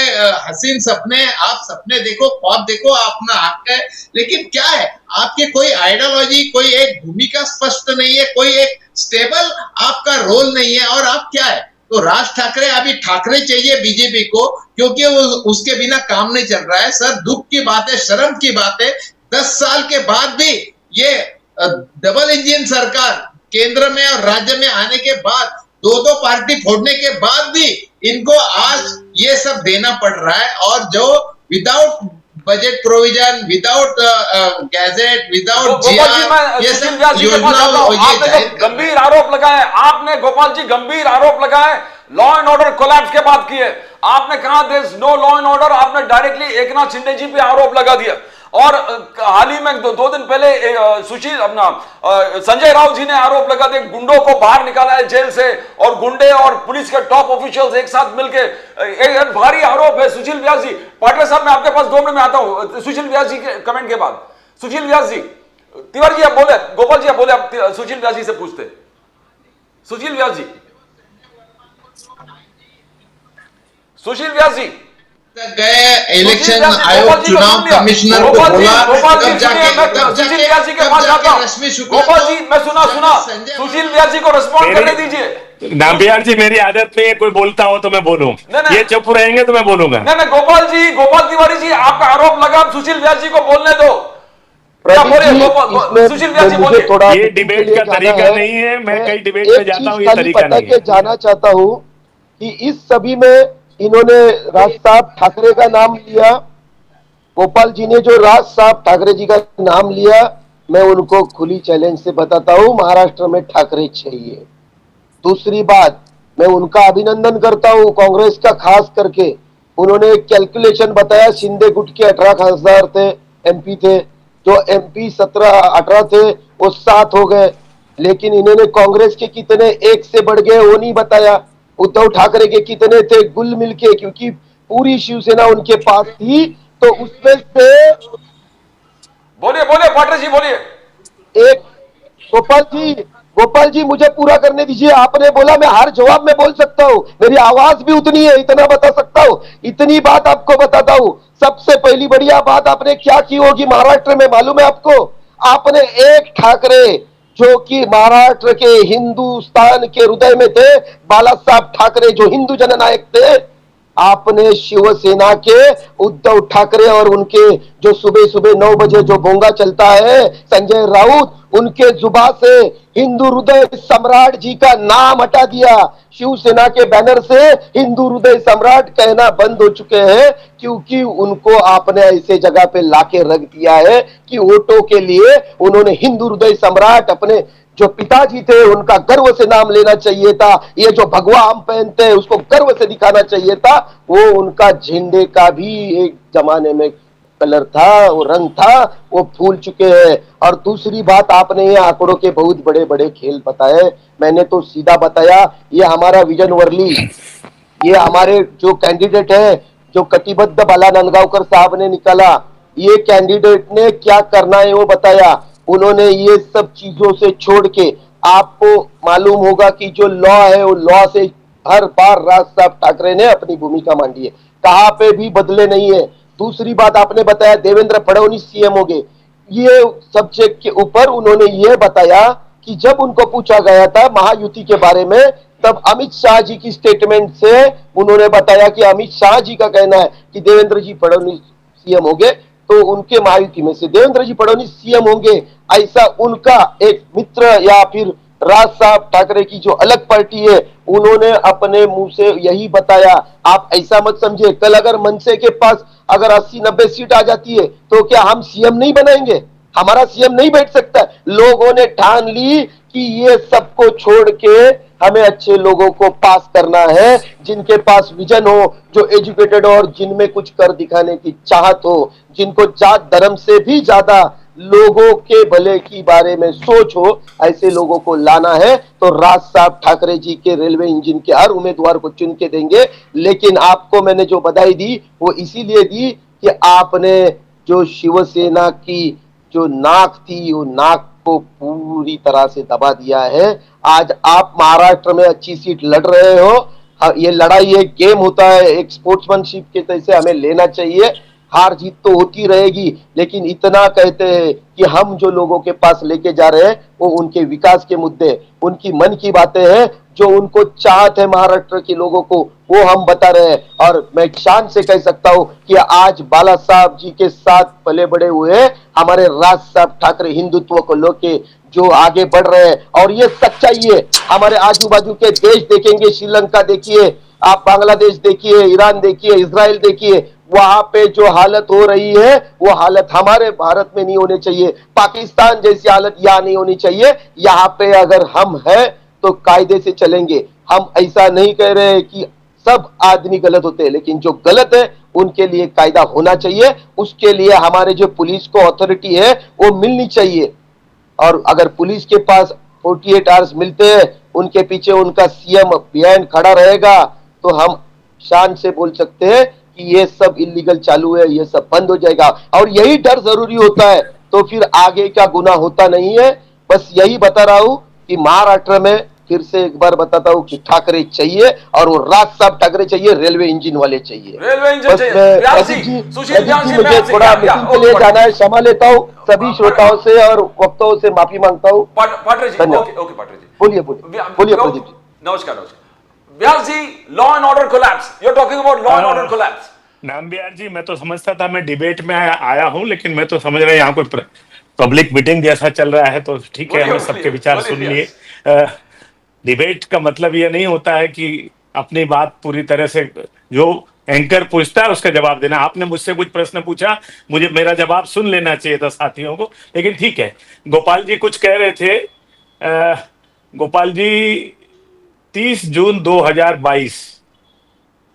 हसीन सपने, आप सपने देखो, ख्वाब देखो, अपना हक है, लेकिन क्या है आपके कोई आइडियोलॉजी, कोई एक भूमिका स्पष्ट नहीं है, कोई एक स्टेबल आपका रोल नहीं है। और आप क्या है, तो राज ठाकरे अभी ठाकरे चाहिए बीजेपी को, क्योंकि वो उसके बिना काम नहीं चल रहा है। सर दुख की बात है, शर्म की बात है, 10 साल के बाद भी ये डबल इंजन सरकार केंद्र में और राज्य में आने के बाद, दो पार्टी फोड़ने के बाद भी इनको आज ये सब देना पड़ रहा है। और जो without budget provision, without gazette, without GR, ये सब योजना गंभीर आरोप लगाए आपने, गोपाल जी गंभीर आरोप लगाए, लॉ एंड ऑर्डर कोलैप्स के बाद किए। आपने कहा there is no law and order, आपने डायरेक्टली एकनाथ शिंदे जी पे आरोप लगा दिया। और हाल ही में दो दिन पहले सुशील संजय राउत जी ने आरोप लगा दिया गुंडों को बाहर निकाला है जेल से, और गुंडे और पुलिस के टॉप ऑफिशियल्स एक साथ मिलकर, एक भारी आरोप है। सुशील व्यास जी, पाटिल साहब मैं आपके पास 2 मिनट में आता हूं सुशील व्यास जी के कमेंट के बाद। सुशील व्यास जी, तिवारी जी आप बोले, गोपाल जी आप बोले, आप सुशील व्यास जी से पूछते। सुशील व्यास जी, सुशील व्यास जी गए इलेक्शन आयोग चुनाव कमिश्नर को बोला, सुशील व्यास जी के पास जाता हूं। गोपाल जी मैं सुना सुशील व्यास जी को रिस्पॉन्ड करने दीजिए। नाम्बियार जी मेरी आदत नहीं है कोई बोलता हो तो मैं बोलूं, ये चुप रहेंगे तो मैं बोलूंगा। नहीं गोपाल जी, गोपाल तिवारी जी आपका आरोप लगा, सुशील व्यास जी को बोलने दो। सुशील व्यास जी बोलिए। ये डिबेट का तरीका नहीं है, मैं कई डिबेट में जाता हूँ, ये तरीका नहीं है। जाना चाहता हूँ कि इस सभी में इन्होंने राज साहब ठाकरे का नाम लिया, गोपाल जी ने जो राज साहब ठाकरे जी का नाम लिया, मैं उनको खुली चैलेंज से बताता हूं महाराष्ट्र में ठाकरे चाहिए। दूसरी बात, मैं उनका अभिनंदन करता हूं कांग्रेस का, खास करके उन्होंने एक कैलकुलेशन बताया, शिंदे गुट के 18,000 थे एमपी थे, जो एमपी 17-18 थे वो 7 हो गए, लेकिन इन्होंने कांग्रेस के कितने एक से बढ़ गए वो नहीं बताया। उद्धव ठाकरे के कितने थे गुल मिलके, क्योंकि पूरी शिवसेना उनके पास थी, तो उसमें से बोलिए पाटिल जी बोलिए। एक गोपाल जी मुझे पूरा करने दीजिए। आपने बोला मैं हर जवाब में बोल सकता हूँ, मेरी आवाज भी उतनी है, इतना बता सकता हूँ। इतनी बात आपको बताता हूँ, सबसे पहली बढ़िया बात आपने क्या की होगी महाराष्ट्र में मालूम है आपको? आपने एक ठाकरे जो कि महाराष्ट्र के हिंदुस्तान के हृदय में थे, बाला साहब ठाकरे जो हिंदू जननायक थे, आपने शिवसेना के उद्धव ठाकरे और उनके जो सुबह सुबह 9 बजे जो भोंगा चलता है संजय राउत, उनके जुबा से हिंदू हृदय सम्राट जी का नाम हटा दिया। शिवसेना के बैनर से हिंदू हृदय सम्राट कहना बंद हो चुके हैं, क्योंकि उनको आपने ऐसे जगह पे लाके रख दिया है कि वोटों के लिए उन्होंने हिंदू हृदय सम्राट, अपने जो पिताजी थे उनका गर्व से नाम लेना चाहिए था। ये जो भगवा हम पहनते हैं उसको गर्व से दिखाना चाहिए था। वो उनका झंडे का भी एक जमाने में कलर था, वो रंग था, वो भूल चुके हैं। और दूसरी बात, आपने ये आंकड़ों के बहुत बड़े बड़े खेल बताए, मैंने तो सीधा बताया ये हमारा विजन वर्ली, ये हमारे जो कैंडिडेट है जो कटिबद्ध बाला नंदगांवकर साहब ने निकाला, ये कैंडिडेट ने क्या करना है वो बताया। उन्होंने ये सब चीजों से छोड़ के, आपको मालूम होगा कि जो लॉ है वो लॉ से हर बार राज साहब ठाकरे ने अपनी भूमिका मांगी है, कहां पे भी बदले नहीं है। दूसरी बात आपने बताया देवेंद्र फडणवीस सीएम हो गए, ये सब्जेक्ट के ऊपर उन्होंने ये बताया कि जब उनको पूछा गया था महायुति के बारे में, तब अमित शाह जी की स्टेटमेंट से उन्होंने बताया कि अमित शाह जी का कहना है कि देवेंद्र जी फडणवीस सीएम हो गए, तो उनके महायुति में से देवेंद्र जी फडणवीस सीएम होंगे, ऐसा उनका एक मित्र या फिर राज साहब ठाकरे की जो अलग पार्टी है उन्होंने अपने मुंह से यही बताया। आप ऐसा मत समझिए, कल अगर मनसे के पास अगर 80-90 सीट आ जाती है तो क्या हम सीएम नहीं बनाएंगे? हमारा सीएम नहीं बैठ सकता? लोगों ने ठान ली कि ये सबको छोड़ के हमें अच्छे लोगों को पास करना है, जिनके पास विजन हो, जो एजुकेटेड और जिनमें कुछ कर दिखाने की चाहत हो, जिनको जात धर्म से भी ज्यादा लोगों के भले की बारे में सोच हो, ऐसे लोगों को लाना है। तो राज साहब ठाकरे जी के रेलवे इंजन के हर उम्मीदवार को चुन के देंगे। लेकिन आपको मैंने जो बधाई दी वो इसीलिए दी कि आपने जो शिवसेना की जो नाक थी वो नाक को पूरी तरह से दबा दिया है। आज आप महाराष्ट्र में अच्छी सीट लड़ रहे हो, ये लड़ाई एक गेम होता है, एक स्पोर्ट्समैनशिप के तरह से हमें लेना चाहिए। हार जीत तो होती रहेगी, लेकिन इतना कहते हैं कि हम जो लोगों के पास लेके जा रहे हैं वो उनके विकास के मुद्दे, उनकी मन की बातें हैं, जो उनको चाहत है महाराष्ट्र के लोगों को, वो हम बता रहे हैं। और मैं शान से कह सकता हूं कि आज बाला साहब जी के साथ पले बड़े हुए हमारे राज साहब ठाकरे हिंदुत्व को लेके जो आगे बढ़ रहे हैं, और ये सच्चाई है। हमारे आजू बाजू के देश देखेंगे, श्रीलंका देखिए, आप बांग्लादेश देखिए, ईरान देखिए, इजराइल देखिए, वहां पे जो हालत हो रही है वो हालत हमारे भारत में नहीं होनी चाहिए। पाकिस्तान जैसी हालत यहाँ नहीं होनी चाहिए। यहाँ पे अगर हम हैं तो कायदे से चलेंगे। हम ऐसा नहीं कह रहे कि सब आदमी गलत होते हैं, लेकिन जो गलत है उनके लिए कायदा होना चाहिए। उसके लिए हमारे जो पुलिस को अथॉरिटी है वो मिलनी चाहिए। और अगर पुलिस के पास 48 आवर्स मिलते हैं, उनके पीछे उनका सीएम बिहाइंड खड़ा रहेगा, तो हम शान से बोल सकते हैं कि ये सब इलीगल चालू है, ये सब बंद हो जाएगा। और यही डर जरूरी होता है, तो फिर आगे का गुनाह होता नहीं है। बस यही बता रहा हूं कि महाराष्ट्र में फिर से एक बार बताता हूं कि ठाकरे चाहिए, और वो राज साहब ठाकरे चाहिए, रेलवे इंजन वाले चाहिए। रेलवे इंजन बस चाहिए। मैं व्यास जी, प्रदीप जी, सुशील प्रदीप व्यास जी, जी, मुझे व्यास जी, थोड़ा या, मीटिंग के ओके, लिए पाटिल जाना है, जी। क्षमा लेता हूँ सभी श्रोताओं से और वक्ताओं से माफी मांगता हूँ। पाटिल जी, धन्यवाद। ओके ओके पाटिल जी, बोलिए बोलिए प्रदीप जी। नमस्कार नमस्कार। Vyas ji, law and order collapse, you are talking about law and order collapse. नामबिहार जी, मैं तो समझता था मैं डिबेट में आया हूं, लेकिन मैं तो समझ रहा हूं यहाँ कोई पब्लिक मीटिंग जैसा चल रहा है, तो ठीक है, हमें सबके विचार सुन लिए। डिबेट का मतलब ये नहीं होता है कि अपनी बात पूरी तरह से, जो एंकर पूछता है उसका जवाब देना। आपने मुझसे कुछ प्रश्न पूछा, मुझे मेरा जवाब सुन लेना चाहिए था साथियों को, लेकिन ठीक है। गोपाल जी कुछ कह रहे थे। गोपाल जी, 30 जून 2022,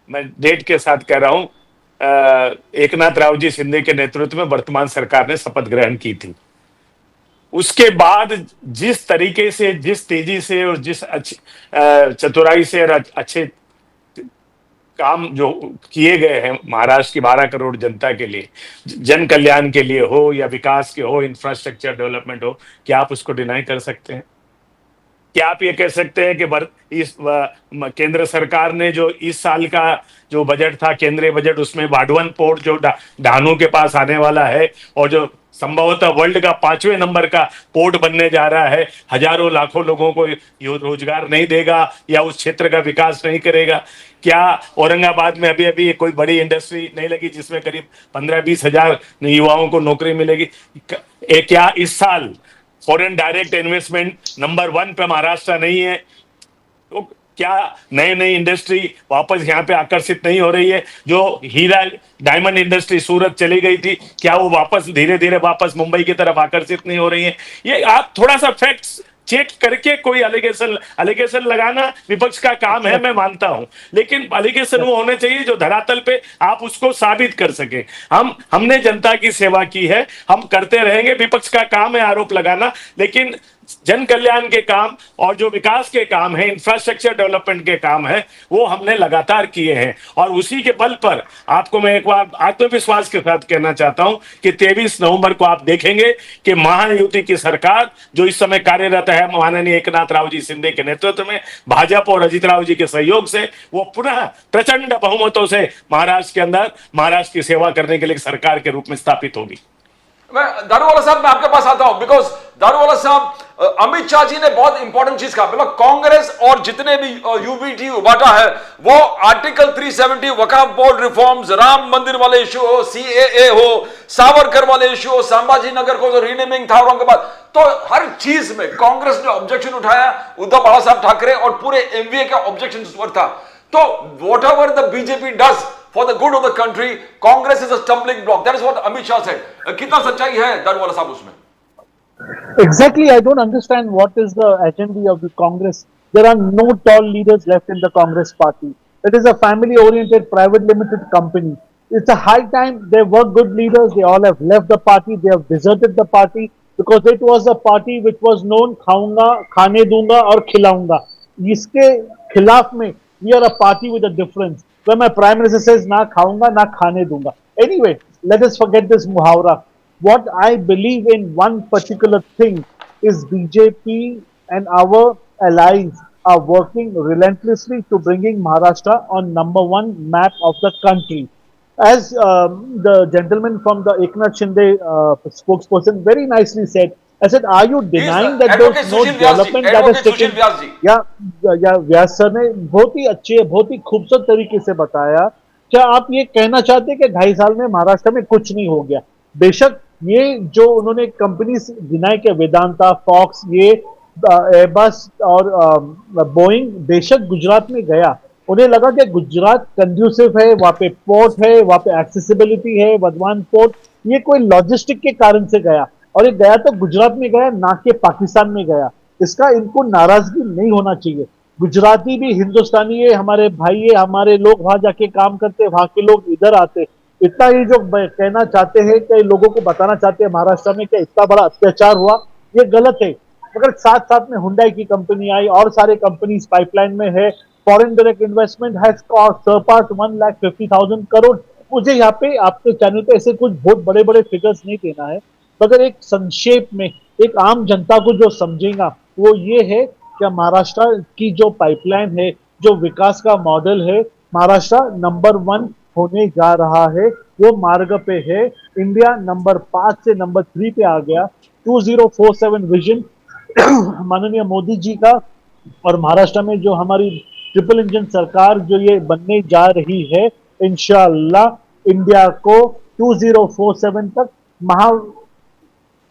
मैं डेट के साथ कह रहा हूं, एकनाथ राव जी शिंदे के नेतृत्व में वर्तमान सरकार ने शपथ ग्रहण की थी। उसके बाद जिस तरीके से, जिस तेजी से और जिस चतुराई से और अच्छे काम जो किए गए हैं महाराष्ट्र की 12 करोड़ जनता के लिए, जन कल्याण के लिए हो या विकास के हो, इंफ्रास्ट्रक्चर डेवलपमेंट हो, क्या आप उसको डिनाई कर सकते हैं? क्या आप ये कह सकते हैं कि इस केंद्र सरकार ने जो इस साल का जो बजट था, केंद्रीय बजट, उसमें वाढवन पोर्ट जो डानू के पास आने वाला है और जो संभवतः वर्ल्ड का 5वें नंबर का पोर्ट बनने जा रहा है, हजारों लाखों लोगों को रोजगार नहीं देगा या उस क्षेत्र का विकास नहीं करेगा? क्या औरंगाबाद में अभी अभी कोई बड़ी इंडस्ट्री नहीं लगी जिसमें करीब 15-20 हजार युवाओं को नौकरी मिलेगी? क्या इस साल फॉरेन डायरेक्ट इन्वेस्टमेंट नंबर 1 पे महाराष्ट्र नहीं है? तो क्या नई नई इंडस्ट्री वापस यहाँ पे आकर्षित नहीं हो रही है? जो हीरा डायमंड इंडस्ट्री सूरत चली गई थी, क्या वो वापस धीरे धीरे वापस मुंबई की तरफ आकर्षित नहीं हो रही है? ये आप थोड़ा सा फैक्ट्स चेक करके कोई एलिगेशन लगाना विपक्ष का काम है, मैं मानता हूं, लेकिन एलिगेशन वो होने चाहिए जो धरातल पे आप उसको साबित कर सके। हमने जनता की सेवा की है, हम करते रहेंगे। विपक्ष का काम है आरोप लगाना, लेकिन जन कल्याण के काम और जो विकास के काम है, इंफ्रास्ट्रक्चर डेवलपमेंट के काम है, वो हमने लगातार किए हैं। और उसी के बल पर आपको मैं एक बार आत्मविश्वास के साथ कहना चाहता हूं कि 23 नवंबर को आप देखेंगे कि महायुति की सरकार जो इस समय कार्यरत है माननीय एकनाथ राव जी शिंदे के नेतृत्व में, भाजपा और अजित राव जी के सहयोग से, वो पुनः प्रचंड बहुमतों से महाराष्ट्र के अंदर महाराष्ट्र की सेवा करने के लिए सरकार के रूप में स्थापित होगी। मैं दारूवाला साहब, मैं आपके पास आता हूं, बिकॉज दारूवाला साहब, अमित शाह जी ने बहुत इंपॉर्टेंट चीज कहा। मतलब कांग्रेस और जितने भी यूबीटी उबाटा है, वो article 370, Auqaf board reforms, Ram मंदिर वाले इश्यू हो, सीएए हो, सावरकर वाले इश्यू हो, संभाजी नगर को जो रीनेमिंग था औरंगाबाद, तो हर चीज में कांग्रेस ने ऑब्जेक्शन उठाया। उद्धव बाला साहब ठाकरे और पूरे एमवीए का ऑब्जेक्शन उस पर था। तो what ever the BJP does for the good of the country, Congress is a stumbling block. That is what Amit Shah said. कितना सच्चाई है दारूवाला साहब उसमें? Exactly, I don't understand what is the agenda of the Congress. There are no tall leaders left in the Congress party. It is a family-oriented, private limited company. It's a high time there were good leaders. They all have left the party. They have deserted the party because it was a party which was known खाऊंगा, खाने दूंगा और खिलाऊंगा. इसके खिलाफ में we are a party with a difference. Where my prime minister says ना खाऊंगा ना खाने दूंगा. Anyway, let us forget this muhavra. What I believe in one particular thing is BJP and our allies are working relentlessly to bringing Maharashtra on #1 map of the country. As the gentleman from the Eknath Shinde spokesperson very nicely said, I said, are you denying that there Advocate was no Sushil Vyas ji, development that has Advocate Sushil taken? Vyas ji. या व्यास sir ने बहुत ही अच्छे, बहुत ही खूबसूरत तरीके से बताया। क्या आप ये कहना चाहते हैं कि 2.5 साल में महाराष्ट्र में कुछ नहीं हो गया? बेशक ये जो उन्होंने कंपनीज गिनाए के वेदांता, फॉक्स, ये एयरबस और बोइंग बेशक गुजरात में गया, उन्हें लगा कि गुजरात कंड्यूसिव है, वहां पे पोर्ट है, वहां पे एक्सेसिबिलिटी है, वर्धमान पोर्ट, ये कोई लॉजिस्टिक के कारण से गया, और ये गया तो गुजरात में गया, ना कि पाकिस्तान में गया। इसका इनको नाराजगी नहीं होना चाहिए। गुजराती भी हिंदुस्तानी है, हमारे भाई है, हमारे लोग वहां जाके काम करते, वहां के लोग इधर आते। इतना ही जो कहना चाहते हैं, कई लोगों को बताना चाहते हैं महाराष्ट्र में कि इतना बड़ा अत्याचार हुआ, ये गलत है। मगर साथ साथ में हुंडई की कंपनी आई और सारे कंपनीज पाइपलाइन में है। Foreign direct investment has surpassed 1,50,000 crore. मुझे यहाँ पे आपके चैनल पे ऐसे कुछ बहुत बड़े बड़े फिगर्स नहीं देना है, मगर एक संक्षेप में एक आम जनता को जो समझेगा वो ये है कि महाराष्ट्र की जो पाइपलाइन है, जो विकास का मॉडल है, महाराष्ट्र नंबर 1 होने जा रहा है, वो मार्ग पे है। इंडिया नंबर 5 से नंबर 3 पे आ गया। 2047 विजन माननीय मोदी जी का, और महाराष्ट्र में जो हमारी ट्रिपल इंजन सरकार जो ये बनने जा रही है, इंशाअल्लाह इंडिया को 2047 तक महा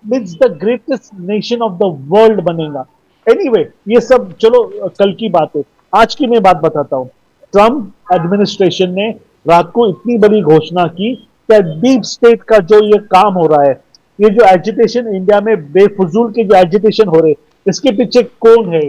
means the greatest nation of the world बनेगा। एनीवे, ये सब चलो कल की बात है। आज की मैं बात बताता हूँ। ट्रम्प एडमिनिस्ट्रेशन ने रात को इतनी बड़ी घोषणा की कि डीप स्टेट का जो ये काम हो रहा है, ये जो एजिटेशन इंडिया में बेफजूल के जो एजिटेशन हो रहे, इसके पीछे कौन है?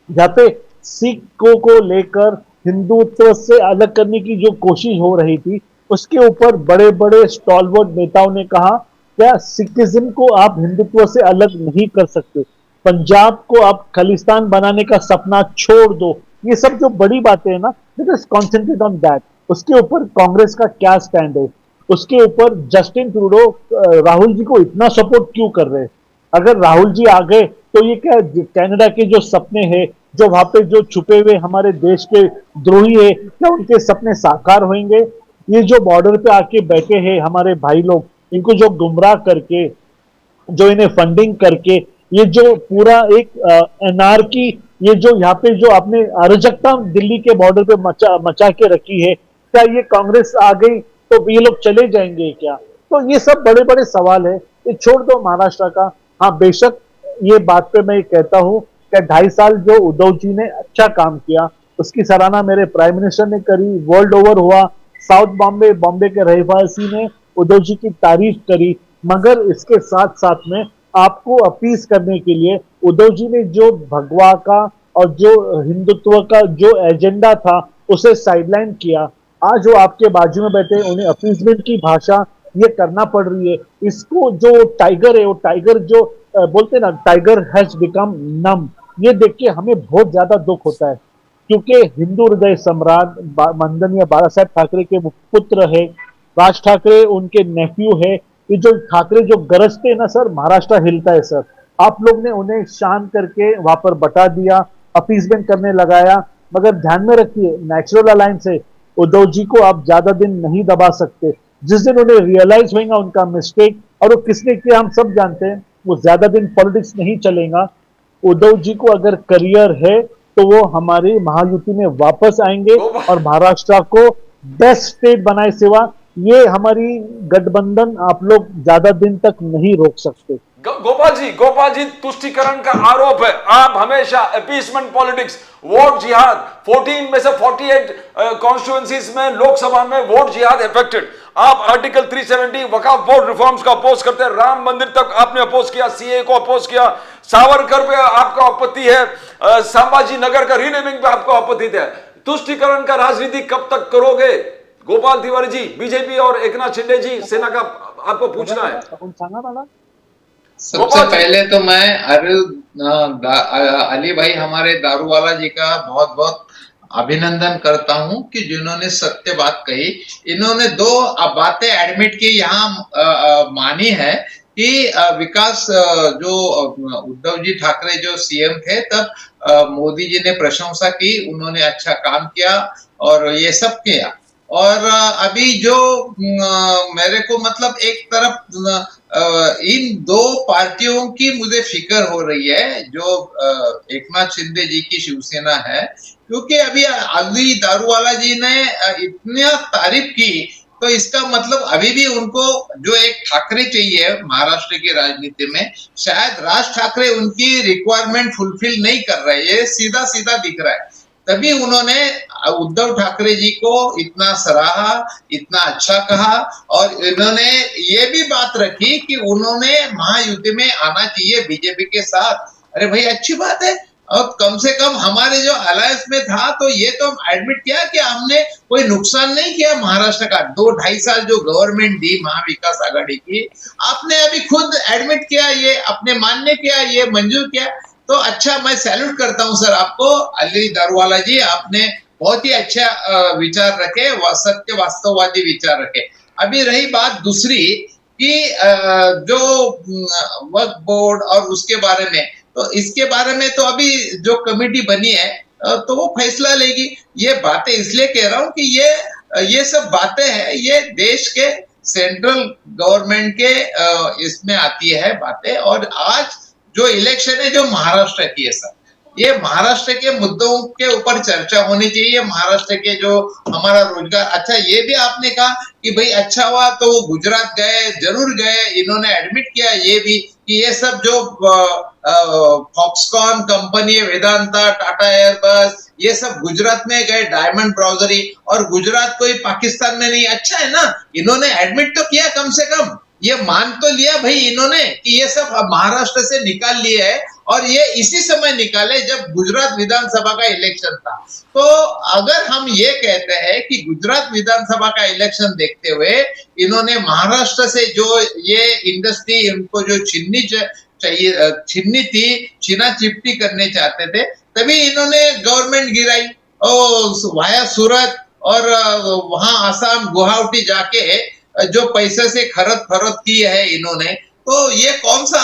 जहाँ पे सिखों को लेकर हिंदुत्व से अलग करने की जो कोशिश हो रही थी, उसके ऊपर बड़े बड़े स्टॉलवर्ड नेताओं ने कहा क्या सिखिज्म को आप हिंदुत्व से अलग नहीं कर सकते, पंजाब को आप खालिस्तान बनाने का सपना छोड़ दो। ये सब जो बड़ी बातें हैं ना, let us concentrate on that. उसके ऊपर कांग्रेस का क्या स्टैंड है, उसके ऊपर जस्टिन ट्रूडो राहुल जी को इतना सपोर्ट क्यों कर रहे हैं? अगर राहुल जी आ गए तो ये क्या कनाडा के जो सपने हैं, जो वहां पे जो छुपे हुए हमारे देश के द्रोही है, क्या उनके सपने साकार होंगे? ये जो बॉर्डर पे आके बैठे हैं हमारे भाई लोग, इनको जो गुमराह करके, जो इन्हें फंडिंग करके, ये जो पूरा एक एनआरकी, ये जो यहाँ पे जो आपने अराजकता दिल्ली के बॉर्डर पे मचा के रखी है, क्या ये कांग्रेस आ गई तो ये लोग चले जाएंगे क्या? तो ये सब बड़े बड़े सवाल है, ये छोड़ दो महाराष्ट्र का। हाँ, बेशक ये बात पे मैं कहता हूँ कि 2.5 साल जो उद्धव जी ने अच्छा काम किया, उसकी सराहना मेरे प्राइम मिनिस्टर ने करी, वर्ल्ड ओवर हुआ। साउथ बॉम्बे के रहवासी ने उद्धव जी की तारीफ करी, मगर इसके साथ साथ में आपको अपील करने के लिए उद्धव जी ने जो भगवा का और जो हिंदुत्व का जो एजेंडा था उसे साइडलाइन किया। आज वो आपके बाजू में बैठे, उन्हें अपीजमेंट की भाषा ये करना पड़ रही है। इसको जो टाइगर है, वो टाइगर जो बोलते ना, टाइगर हैज बिकम नम, ये देख के हमें बहुत ज्यादा दुख होता है, क्योंकि हिंदू हृदय सम्राट माननीय बाला साहेब ठाकरे के पुत्र है, राज ठाकरे उनके नेफ्यू है। ये जो ठाकरे जो गरजते हैं ना सर, महाराष्ट्र हिलता है सर। आप लोग ने उन्हें शांत करके वहां पर बता दिया, अपीजमेंट करने लगाया, मगर ध्यान में रखिए नेचुरल अलायंस है, उद्धव जी को आप ज्यादा दिन नहीं दबा सकते। जिस दिन उन्हें रियलाइज होगा उनका मिस्टेक, और वो किसने किया हम सब जानते हैं, वो ज्यादा दिन पॉलिटिक्स नहीं चलेगा। उद्धव जी को अगर करियर है तो वो हमारी महायुति में वापस आएंगे और महाराष्ट्र को बेस्ट स्टेट बनाए सिवा ये हमारी गठबंधन आप लोग ज्यादा दिन तक नहीं रोक सकते। गोपाल जी, तुष्टिकरण का आरोप है, आप हमेशा अपीसमेंट पॉलिटिक्स, वोट जिहाद, 14 में से 48 कॉन्स्टिट्यूएंसीज में लोकसभा में वोट जिहाद इफेक्टेड। आप आर्टिकल 370 वकाफ बोर्ड रिफॉर्म्स का अपोज करते हैं, राम मंदिर तक आपने अपोज किया, सीए को अपोज किया, सावरकर पे आपका आपत्ति है, संभाजी नगर का रीनेमिंग पे आपको आपत्ति है। तुष्टिकरण का राजनीति कब तक करोगे गोपाल तिवारी जी? बीजेपी और एकनाथ शिंदे जी सेना का आपको पूछना है। सबसे पहले तो मैं अली भाई हमारे दारूवाला जी का बहुत बहुत अभिनंदन करता हूं कि जिन्होंने सत्य बात कही। इन्होंने 2 बातें एडमिट की, यहाँ मानी है कि विकास जो उद्धव जी ठाकरे जो सीएम थे तब मोदी जी ने प्रशंसा की, उन्होंने अच्छा काम किया और ये सब किया। और अभी जो मेरे को मतलब एक तरफ इन दो पार्टियों की मुझे फिक्र हो रही है, जो एकनाथ शिंदे जी की शिवसेना है, क्योंकि अभी अली दारूवाला जी ने इतना तारीफ की, तो इसका मतलब अभी भी उनको जो एक ठाकरे चाहिए महाराष्ट्र की राजनीति में, शायद राज ठाकरे उनकी रिक्वायरमेंट फुलफिल नहीं कर रहे, ये सीधा सीधा दिख रहा है। तभी उन्होंने उद्धव ठाकरे जी को इतना सराहा, इतना अच्छा कहा, और इन्होंने ये भी बात रखी कि उन्होंने महायुति में आना चाहिए बीजेपी के साथ। अरे भाई अच्छी बात है, अब कम से कम हमारे जो अलायंस में था तो ये तो एडमिट किया कि हमने कोई नुकसान नहीं किया महाराष्ट्र का। 2-2.5 साल जो गवर्नमेंट दी महाविकास आघाड़ी की, आपने अभी खुद एडमिट किया, ये अपने मान्य किया, ये मंजूर किया, तो अच्छा, मैं सैल्यूट करता हूं सर आपको अली दारूवाला जी, आपने बहुत ही अच्छा विचार रखे, सत्य वास्तववादी विचार रखे। अभी रही बात दूसरी कि जो वक्फ बोर्ड और उसके बारे में, तो इसके बारे में तो अभी जो कमेटी बनी है तो वो फैसला लेगी। ये बातें इसलिए कह रहा हूं कि ये सब बातें हैं, ये देश के सेंट्रल गवर्नमेंट के इसमें आती है बातें। और आज जो इलेक्शन है जो महाराष्ट्र की है सर, ये महाराष्ट्र के मुद्दों के ऊपर चर्चा होनी चाहिए। महाराष्ट्र के जो हमारा रोजगार, अच्छा ये भी आपने कहा कि भाई अच्छा हुआ तो वो गुजरात गए, जरूर गए, इन्होंने एडमिट किया ये भी कि ये सब जो फॉक्सकॉन कंपनी है, वेदांता, टाटा एयरबस, ये सब गुजरात में गए, डायमंड ब्राउजरी, और गुजरात कोई पाकिस्तान में नहीं। अच्छा है ना, इन्होंने एडमिट तो किया, कम से कम ये मान तो लिया भाई इन्होंने कि ये सब महाराष्ट्र से निकाल लिए है, और ये इसी समय निकाले जब गुजरात विधानसभा का इलेक्शन था। तो अगर हम ये कहते हैं कि गुजरात विधानसभा का इलेक्शन देखते हुए इन्होंने महाराष्ट्र से जो ये इंडस्ट्री इनको जो छीननी थी, छीना चिपटी करने चाहते थे, तभी इन्होंने गवर्नमेंट गिराई वाया सूरत, और वहां आसाम गुवाहाटी जाके जो पैसे से खरीद फरोख्त की है इन्होंने, तो ये कौन सा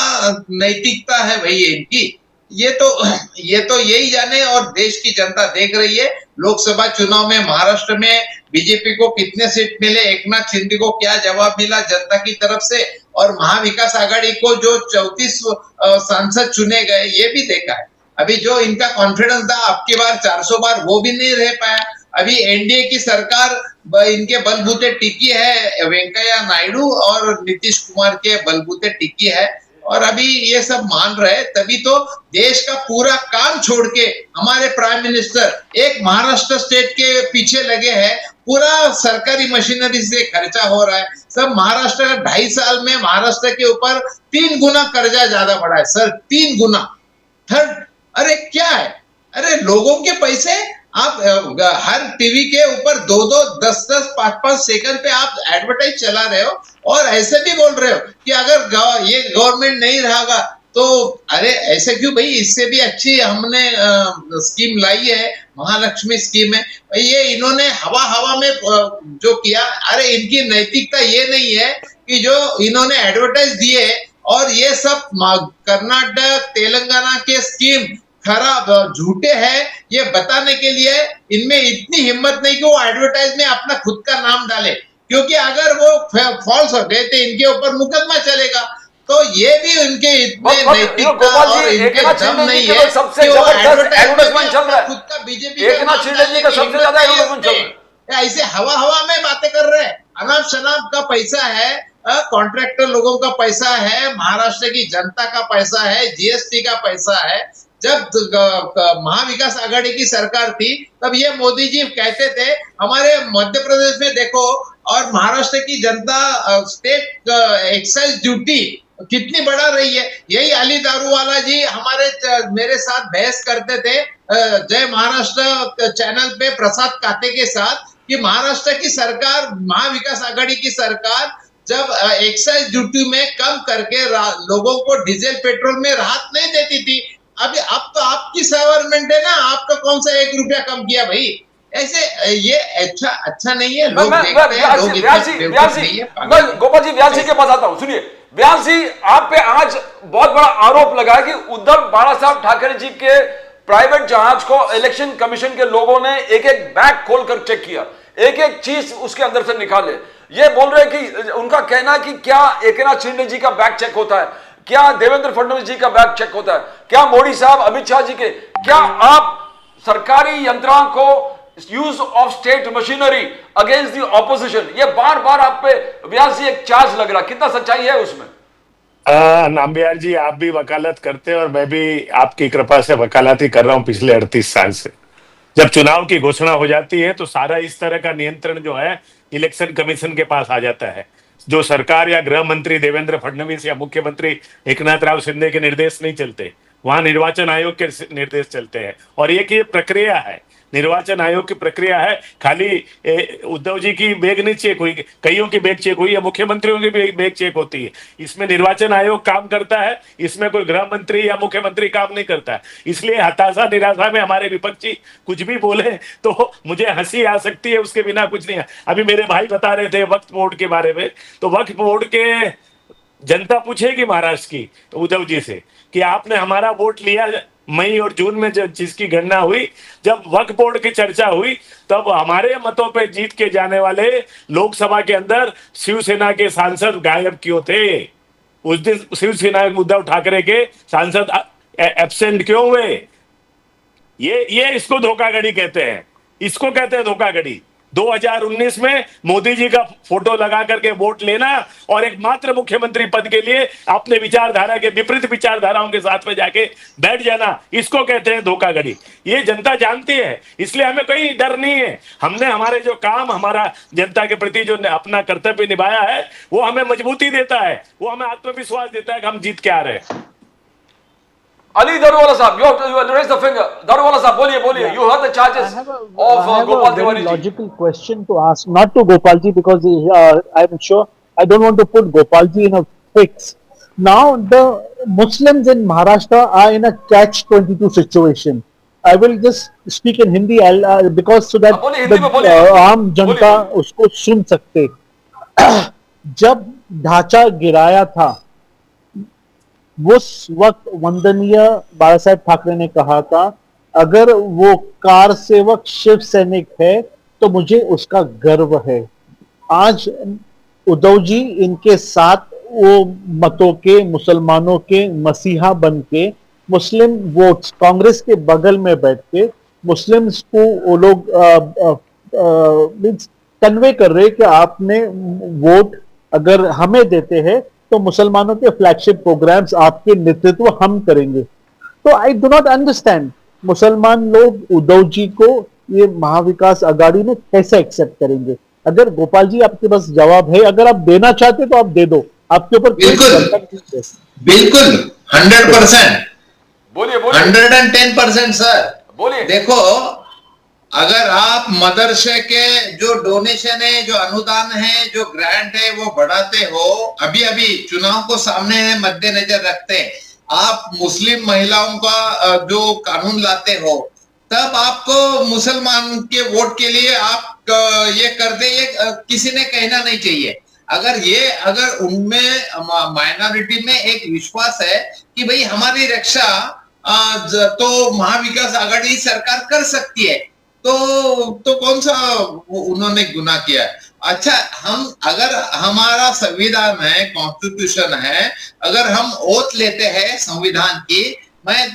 नैतिकता है भाई इनकी? ये तो यही जाने, और देश की जनता देख रही है। लोकसभा चुनाव में महाराष्ट्र में बीजेपी को कितने सीट मिले, एकनाथ शिंदे को क्या जवाब मिला जनता की तरफ से, और महाविकास आघाड़ी को जो 34 सांसद चुने गए ये भी देखा है। अभी जो इनका कॉन्फिडेंस था आपकी बार 400 बार, वो भी नहीं रह पाया। अभी एनडीए की सरकार इनके बलबूते टिकी है, वेंकैया नायडू और नीतीश कुमार के बलबूते टिकी है, और अभी ये सब मान रहे, तभी तो देश का पूरा काम छोड़ के हमारे प्राइम मिनिस्टर एक महाराष्ट्र स्टेट के पीछे लगे हैं। पूरा सरकारी मशीनरी से खर्चा हो रहा है सब। महाराष्ट्र का 2.5 साल में महाराष्ट्र के ऊपर 3 गुना कर्जा ज्यादा बढ़ा है सर, 3 गुना। थर्ड, अरे क्या है, अरे लोगों के पैसे आप हर टीवी के ऊपर 2-2, 10-10, 5-5 सेकंड पे आप एडवर्टाइज चला रहे हो, और ऐसे भी बोल रहे हो कि अगर ये गवर्नमेंट नहीं रहेगा तो, अरे ऐसे क्यों भाई? इससे भी अच्छी हमने स्कीम लाई है, महालक्ष्मी स्कीम है। ये इन्होंने हवा में जो किया, अरे इनकी नैतिकता ये नहीं है कि जो इन्होंने एडवर्टाइज दिए, और ये सब कर्नाटक तेलंगाना के स्कीम खराब झूठे हैं ये बताने के लिए इनमें इतनी हिम्मत नहीं कि वो एडवर्टाइज में अपना खुद का नाम डाले, क्योंकि अगर वो फॉल्स हो गए तो इनके ऊपर मुकदमा चलेगा। तो ये भी उनके इतने नैतिकता और इनके दम नहीं है सबसे कि वो एडवर्टाइजमेंट चल रहा है, खुद का बीजेपी एकनाथ शिंदे जी का सबसे ज्यादा एडवर्टाइजमेंट चल रहा है। ऐसे हवा में बातें कर रहे हैं। अनाप शनाप का पैसा है, कॉन्ट्रैक्टर लोगों का पैसा है, महाराष्ट्र की जनता का पैसा है, जीएसटी का पैसा है। जब महाविकास आघाड़ी की सरकार थी तब ये मोदी जी कहते थे हमारे मध्य प्रदेश में देखो, और महाराष्ट्र की जनता स्टेट एक्साइज ड्यूटी कितनी बढ़ा रही है। यही अली दारूवाला जी मेरे साथ बहस करते थे जय महाराष्ट्र चैनल पे प्रसाद काते के साथ, कि महाराष्ट्र की सरकार, महाविकास आघाड़ी की सरकार जब एक्साइज ड्यूटी में कम करके लोगों को डीजल पेट्रोल में राहत नहीं देती थी। अभी अब तो आपकी गवर्नमेंट है ना, आपका कौन सा 1 रुपया कम किया भाई? ऐसे ये अच्छा नहीं है। लोग देखते हैं, लोग मैं गोपाल जी व्यास जी के पास आता हूं। सुनिए व्यास जी, आप पे आज बहुत बड़ा आरोप लगा है कि उद्धव बाला साहब ठाकरे जी के प्राइवेट जहाज को इलेक्शन कमीशन के लोगों ने एक बैग खोलकर चेक किया। एक एक चीज उसके अंदर से निकाले। ये बोल रहे हैं कि उनका कहना है कि क्या एकनाथ शिंदे जी का बैग चेक होता है, क्या देवेंद्र फडणवीस जी का बैग चेक होता है, क्या मोदी साहब अमित शाह जी के, क्या आप सरकारी यंत्रांग को use of state machinery against the opposition, ये बार बार आप पे व्यास जी एक चार्ज लग रहा, कितना सच्चाई है उसमें? नाम्बियार जी, आप भी वकालत करते हैं और मैं भी आपकी कृपा से वकालत ही कर रहा हूं पिछले 38 साल से। जब चुनाव की घोषणा हो जाती है तो सारा इस तरह का नियंत्रण जो है इलेक्शन कमीशन के पास आ जाता है। जो सरकार या गृह मंत्री देवेंद्र फडणवीस या मुख्यमंत्री एकनाथ राव शिंदे के निर्देश नहीं चलते, वहां निर्वाचन आयोग के निर्देश चलते हैं। और एक ये प्रक्रिया है, निर्वाचन आयोग की प्रक्रिया है। खाली उद्धव जी की बैग नहीं चेक हुई, कईयों की बैग चेक हुई या मुख्यमंत्रियों की बैग चेक होती है। इसमें निर्वाचन आयोग काम करता है, इसमें कोई गृह मंत्री या मुख्यमंत्री काम नहीं करता है। इसलिए हताशा निराशा में हमारे विपक्षी कुछ भी बोले तो मुझे हंसी आ सकती है, उसके बिना कुछ नहीं है। अभी मेरे भाई बता रहे थे वक्फ बोर्ड के बारे में, तो वक्फ बोर्ड के जनता पूछेगी महाराष्ट्र की तो उद्धव जी से कि आपने हमारा वोट लिया मई और जून में, जब जिसकी गणना हुई, जब वक्फ बोर्ड की चर्चा हुई, तब हमारे मतों पे जीत के जाने वाले लोकसभा के अंदर शिवसेना के सांसद गायब क्यों थे? उस दिन शिवसेना उद्धव ठाकरे के सांसद एब्सेंट क्यों हुए? ये इसको धोखाधड़ी कहते हैं, इसको कहते हैं धोखाधड़ी। 2019 में मोदी जी का फोटो लगा करके वोट लेना और एक मात्र मुख्यमंत्री पद के लिए अपने विचारधारा के विपरीत विचारधाराओं के साथ में जाके बैठ जाना, इसको कहते हैं धोखाधड़ी। ये जनता जानती है, इसलिए हमें कोई डर नहीं है। हमने हमारे जो काम, हमारा जनता के प्रति जो अपना कर्तव्य निभाया है, वो हमें मजबूती देता है, वो हमें आत्मविश्वास देता है कि हम जीत के आ रहे हैं। Ali Daruwala Sahab, you have raised the finger. Daruwala Sahab, बोलिए. You heard the charges of Gopal very Tiwari ji. logical question to ask, not to Gopalji, because I'm sure I don't want to put Gopalji in a fix. Now the Muslims in Maharashtra are in a catch-22 situation. I will just speak in Hindi because so that बोलिए, हिंदी में बोलिए. आम जनता उसको सुन सकते। जब ढांचा गिराया था, उस वक्त वंदनीय बाला साहेब ठाकरे ने कहा था, अगर वो कार सेवक शिव सैनिक है तो मुझे उसका गर्व है। आज उद्धव जी इनके साथ वो मतों के, मुसलमानों के मसीहा बन के, मुस्लिम वोट्स कांग्रेस के बगल में बैठ के मुस्लिम्स को वो लोग कन्वे कर रहे कि आपने वोट अगर हमें देते हैं तो मुसलमानों के फ्लैगशिप प्रोग्राम्स आपके नेतृत्व हम करेंगे। तो आई डू नॉट अंडरस्टैंड मुसलमान लोग उद्धव जी को ये महाविकास आघाड़ी में कैसे एक्सेप्ट करेंगे। अगर गोपाल जी आपके पास जवाब है, अगर आप देना चाहते तो आप दे दो, आपके ऊपर बिल्कुल 100%, बोलिए 110% सर। बोलिए। देखो, अगर आप मदरसे के जो डोनेशन है, जो अनुदान है, जो ग्रांट है, वो बढ़ाते हो, अभी चुनाव को सामने है मद्देनजर रखते हैं, आप मुस्लिम महिलाओं का जो कानून लाते हो, तब आपको मुसलमान के वोट के लिए आप ये कर दे, ये किसी ने कहना नहीं चाहिए। अगर उनमें माइनॉरिटी में एक विश्वास है कि भाई हमारी रक्षा तो महाविकास आघाड़ी सरकार कर सकती है, तो कौन सा उन्होंने गुनाह किया है? अच्छा, अगर हमारा संविधान है, कॉन्स्टिट्यूशन है, अगर हम ओथ लेते हैं संविधान की, मैं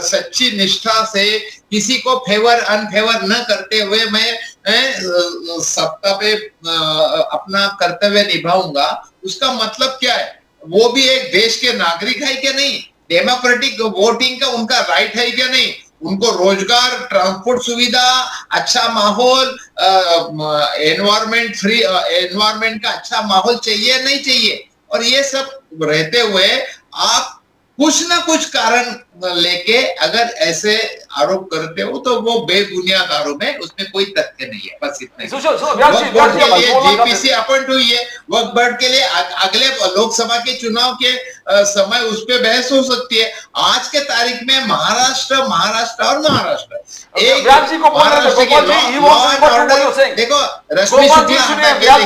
सच्ची निष्ठा से किसी को फेवर अनफेवर न करते हुए मैं सत्ता पे अपना कर्तव्य निभाऊंगा, उसका मतलब क्या है? वो भी एक देश के नागरिक है क्या नहीं? डेमोक्रेटिक वोटिंग का उनका राइट है क्या नहीं? उनको रोजगार, ट्रांसपोर्ट सुविधा, अच्छा माहौल, एनवायरमेंट का अच्छा माहौल चाहिए नहीं चाहिए? और ये सब रहते हुए आप कुछ ना कुछ कारण लेके अगर ऐसे आरोप करते हो तो वो बेबुनियाद आरोप है, उसमें कोई तथ्य नहीं है। बस इतना ही। जेपीसी अपॉइंट हुई है, वक्फ बोर्ड के लिए अगले लोकसभा के चुनाव के समय उस पर बहस हो सकती है। आज के तारीख में महाराष्ट्र और महाराष्ट्र एक देखो, रश्मि शुक्ला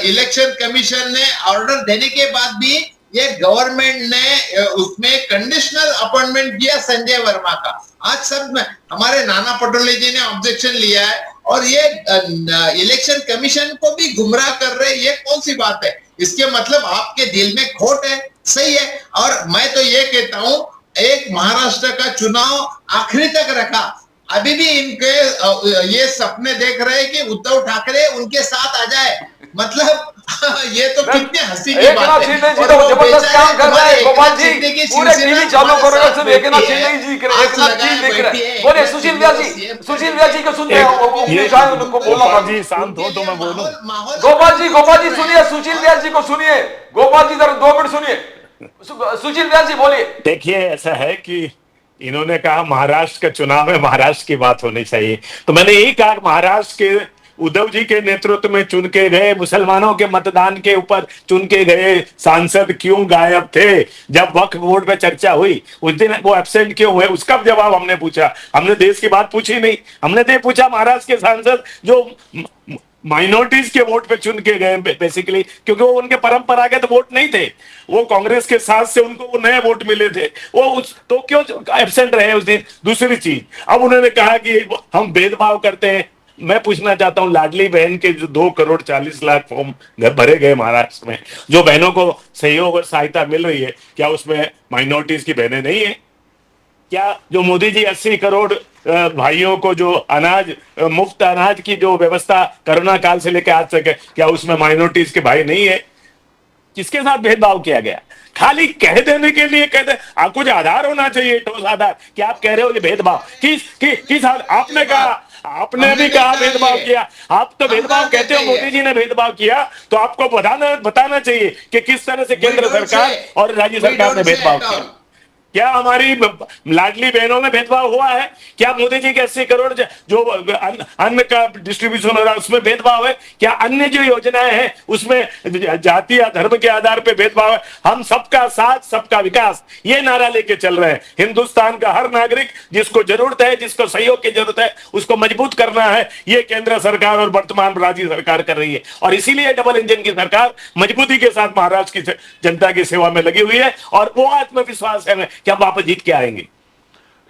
इलेक्शन कमीशन ने ऑर्डर देने के बाद भी ये गवर्नमेंट ने उसमें कंडीशनल अपॉइंटमेंट किया संजय वर्मा का। आज सब में हमारे नाना पटोले जी ने ऑब्जेक्शन लिया है और ये इलेक्शन कमीशन को भी गुमराह कर रहे हैं, ये कौन सी बात है? इसके मतलब आपके दिल में खोट है, सही है। और मैं तो ये कहता हूं, एक महाराष्ट्र का चुनाव आखिरी तक रखा, अभी भी इनके ये सपने देख रहे हैं कि उद्धव ठाकरे उनके साथ आ जाए, मतलब ये तो कितने हंसी की एक बात नाथ है। शिंदे जी और तो वो जबरदस्त बेचारे काम कर रहे हैं तुम्हारे गोपाल एकनाथ जी, शिंदे की पूरे शिवसेना टीवी चालू तुम्हारे करो, साथ सिर्फ एक नाथ बैठी शिंदे है, जी एक हाथ नाथ जी लगाए दिख रहे बैठी हैं। है। बोले एकनाथ सुशील शिंदे व्यास को जी, सीएम सुशील व्यास जी को सुनते हैं, ये शायद उनको बोलना गोपाल था। जी शांत हो तो मैं बोलूं। गोपाल जी सुनिए, सुशील व्यास जी को सुनिए, गोपाल जी जरा 2 मिनट सुनिए, सुशील व्यास जी बोलिए। देखिए ऐसा है कि इन्होंने कहा महाराष्ट्र का चुनाव है, महाराष्ट्र की बात होनी चाहिए, तो मैंने यही कहा महाराष्ट्र के उद्धव जी के नेतृत्व में चुन के गए, मुसलमानों के मतदान के ऊपर चुन के गए सांसद क्यों गायब थे? जब वक्फ बोर्ड पे चर्चा हुई उस दिन वो एब्सेंट क्यों हुए? उसका जवाब हमने पूछा। हमने देश की बात पूछी नहीं, हमने तो पूछा महाराष्ट्र के सांसद जो माइनॉरिटीज के वोट पे चुन के गए बेसिकली, क्योंकि वो उनके परंपरागत वोट नहीं थे, वो कांग्रेस के साथ से उनको वो नए वोट मिले थे, वो उस तो क्यों एब्सेंट रहे उस दिन? दूसरी चीज, अब उन्होंने कहा कि हम भेदभाव करते हैं। मैं पूछना चाहता हूं, लाडली बहन के जो 2,40,00,000 फॉर्म भरे गए महाराष्ट्र में, जो बहनों को सहयोग और सहायता मिल रही है, क्या उसमें माइनॉरिटीज की बहनें नहीं है? क्या जो मोदी जी 80 करोड़ भाइयों को जो अनाज, मुफ्त अनाज की जो व्यवस्था कोरोना काल से लेकर आज तक है, क्या उसमें माइनॉरिटीज के भाई नहीं है? किसके साथ भेदभाव किया गया? खाली कह देने के लिए कहते, कुछ आधार होना चाहिए, ठोस आधार कि आप कह रहे हो ये भेदभाव किस आपने कहा, आपने भी कहा भेदभाव किया, आप तो भेदभाव कहते हो, मोदी जी ने भेदभाव किया, तो आपको बताना चाहिए कि किस तरह से केंद्र सरकार और राज्य सरकार ने भेदभाव किया। क्या हमारी लाडली बहनों में भेदभाव हुआ है? क्या मोदी जी के 80 करोड़ जो अन्न का डिस्ट्रीब्यूशन हो रहा है उसमें भेदभाव है? क्या अन्य जो योजनाएं हैं उसमें जाति या धर्म के आधार पर भेदभाव है? हम सबका साथ सबका विकास ये नारा लेके चल रहे हैं। हिंदुस्तान का हर नागरिक जिसको जरूरत है, जिसको सहयोग की जरूरत है, उसको मजबूत करना है, ये केंद्र सरकार और वर्तमान राज्य सरकार कर रही है। और इसीलिए डबल इंजन की सरकार मजबूती के साथ महाराष्ट्र की जनता की सेवा में लगी हुई है और वो आत्मविश्वास है कि हम वापस जीत के आएंगे।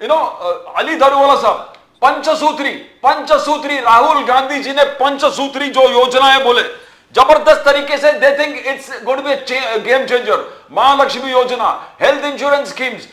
अली दारूवाला साहब, पंचसूत्री राहुल गांधी जी ने पंचसूत्री जो योजनाएं बोले, जबरदस्त तरीके से, they think it's going to be game changer. Mahalakshmi योजना, हेल्थ इंश्योरेंस स्कीम्स,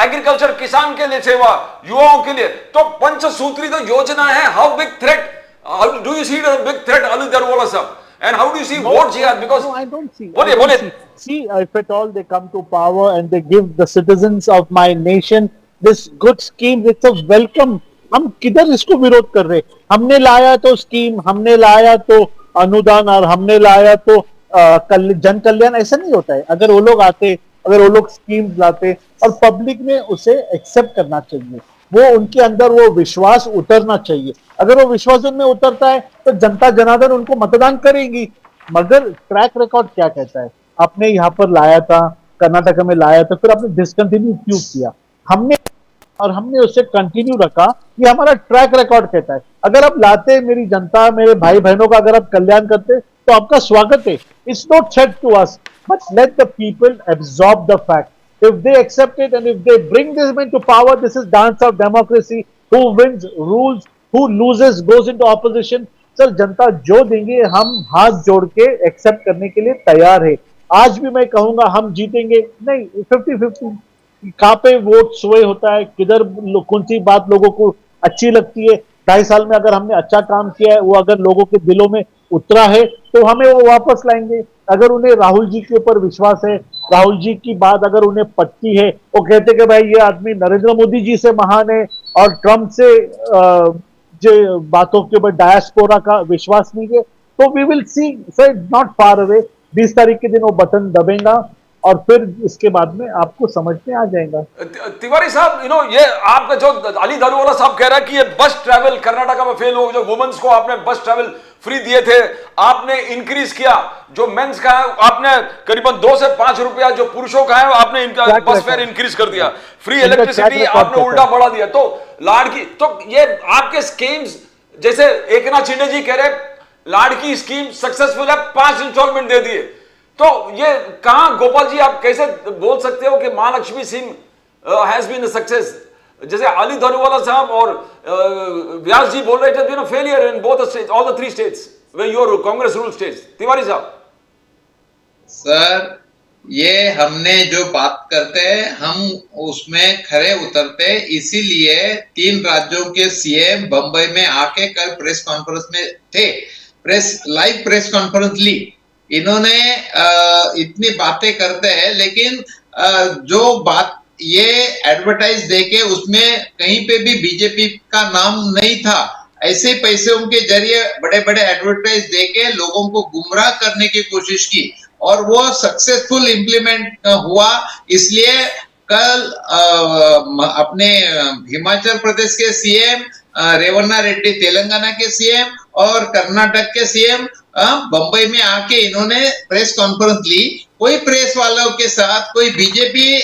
एग्रीकल्चर, किसान के लिए सेवा, युवाओं के लिए, तो पंचसूत्री तो योजना है। How big threat do you see the big threat, Ali Daruwalla साहब? And how do you see vote jihad? Because no, I don't see. What I don't it? See, if at all they come to power and they give the citizens of my nation this good scheme, it's a welcome. हम किधर इसको विरोध कर रहे? हमने लाया तो scheme, हमने लाया तो अनुदान और हमने लाया तो जन कल्याण, ऐसा नहीं होता है। अगर वो लोग आते, अगर वो लोग स्कीम्स लाते और पब्लिक ने उसे एक्सेप्ट करना चाहिए, वो उनके अंदर वो विश्वास उतरना चाहिए। अगर वो विश्वास उनमें उतरता है तो जनता जनार्दन उनको मतदान करेगी। मगर ट्रैक रिकॉर्ड क्या कहता है? आपने यहाँ पर लाया था, कर्नाटक में लाया था, फिर आपने डिसकंटिन्यू क्यों किया? हमने उससे कंटिन्यू रखा। ये हमारा ट्रैक रिकॉर्ड कहता है। अगर आप लाते, मेरी जनता, मेरे भाई बहनों का अगर आप कल्याण करते तो आपका स्वागत है। It's not threat to us, but let the people absorb the fact. If they accept it and if they bring them into power, this is dance of democracy. Who wins rules, who loses goes into opposition. Sir, जनता जो देंगे हम हाथ जोड़ के accept करने के लिए तैयार है। आज भी मैं कहूंगा हम जीतेंगे नहीं, 50-50 कहाँ पे वोट सोए होता है, किधर कौन सी बात लोगों को अच्छी लगती है। 2.5 साल में अगर हमने अच्छा काम किया है, वो अगर लोगों के दिलों में उतरा है तो हमें वो वापस लाएंगे। अगर उन्हें राहुल जी के ऊपर विश्वास है, राहुल जी की बात अगर उन्हें पटती है, वो कहते कि भाई ये आदमी नरेंद्र मोदी जी से महान है और ट्रंप से जो बातों के ऊपर डायस्पोरा का विश्वास नहीं है, तो we will see, sir, not far away. 20 तारीख के दिन वो बटन दबेगा और फिर इसके बाद में आपको समझ में आ जाएगा। तिवारी साहब, ये आपका जो अली दारूवाला साहब कह रहा है कि ये बस ट्रैवल कर्नाटका में फेल हो, जो वुमेन्स को आपने बस ट्रैवल फ्री दिए थे, आपने इंक्रीज किया, जो मेंस का है आपने करीबन 2 से 5 रुपया, जो पुरुषों का है आपने इनका बस फेयर इंक्रीज कर दिया, फ्री इलेक्ट्रिसिटी आपने उल्टा बढ़ा दिया। तो लाड़की, तो ये आपके स्कीम्स, जैसे एकनाथ शिंदे जी कह रहे लाड़की स्कीम सक्सेसफुल है, 5 इंस्टॉलमेंट दे दिए, तो ये कहां गोपाल जी आप कैसे बोल सकते हो कि Mahalakshmi scheme has been a success? जैसे अली धनवाला साहब और व्यास जी बोल रहे थे failure in both states, all the 3 states where your Congress rule states. Tiwari साहब सर, ये हमने जो बात करते हैं हम उसमें खरे उतरते, इसीलिए 3 राज्यों के सीएम बंबई में आके कल प्रेस कॉन्फ्रेंस में थे, लाइव प्रेस कॉन्फ्रेंस ली। इन्होंने इतनी बातें करते हैं, लेकिन जो बात ये एडवर्टाइज देके उसमें कहीं पे भी बीजेपी का नाम नहीं था। ऐसे पैसे उनके जरिए बड़े बड़े एडवर्टाइज देके लोगों को गुमराह करने की कोशिश की और वो सक्सेसफुल इम्प्लीमेंट हुआ। इसलिए कल अपने हिमाचल प्रदेश के सीएम रेवन्ना रेड्डी, तेलंगाना के सीएम और कर्नाटक के सीएम बंबई में आके इन्होंने प्रेस कॉन्फ्रेंस ली। कोई प्रेस वालों के साथ, कोई बीजेपी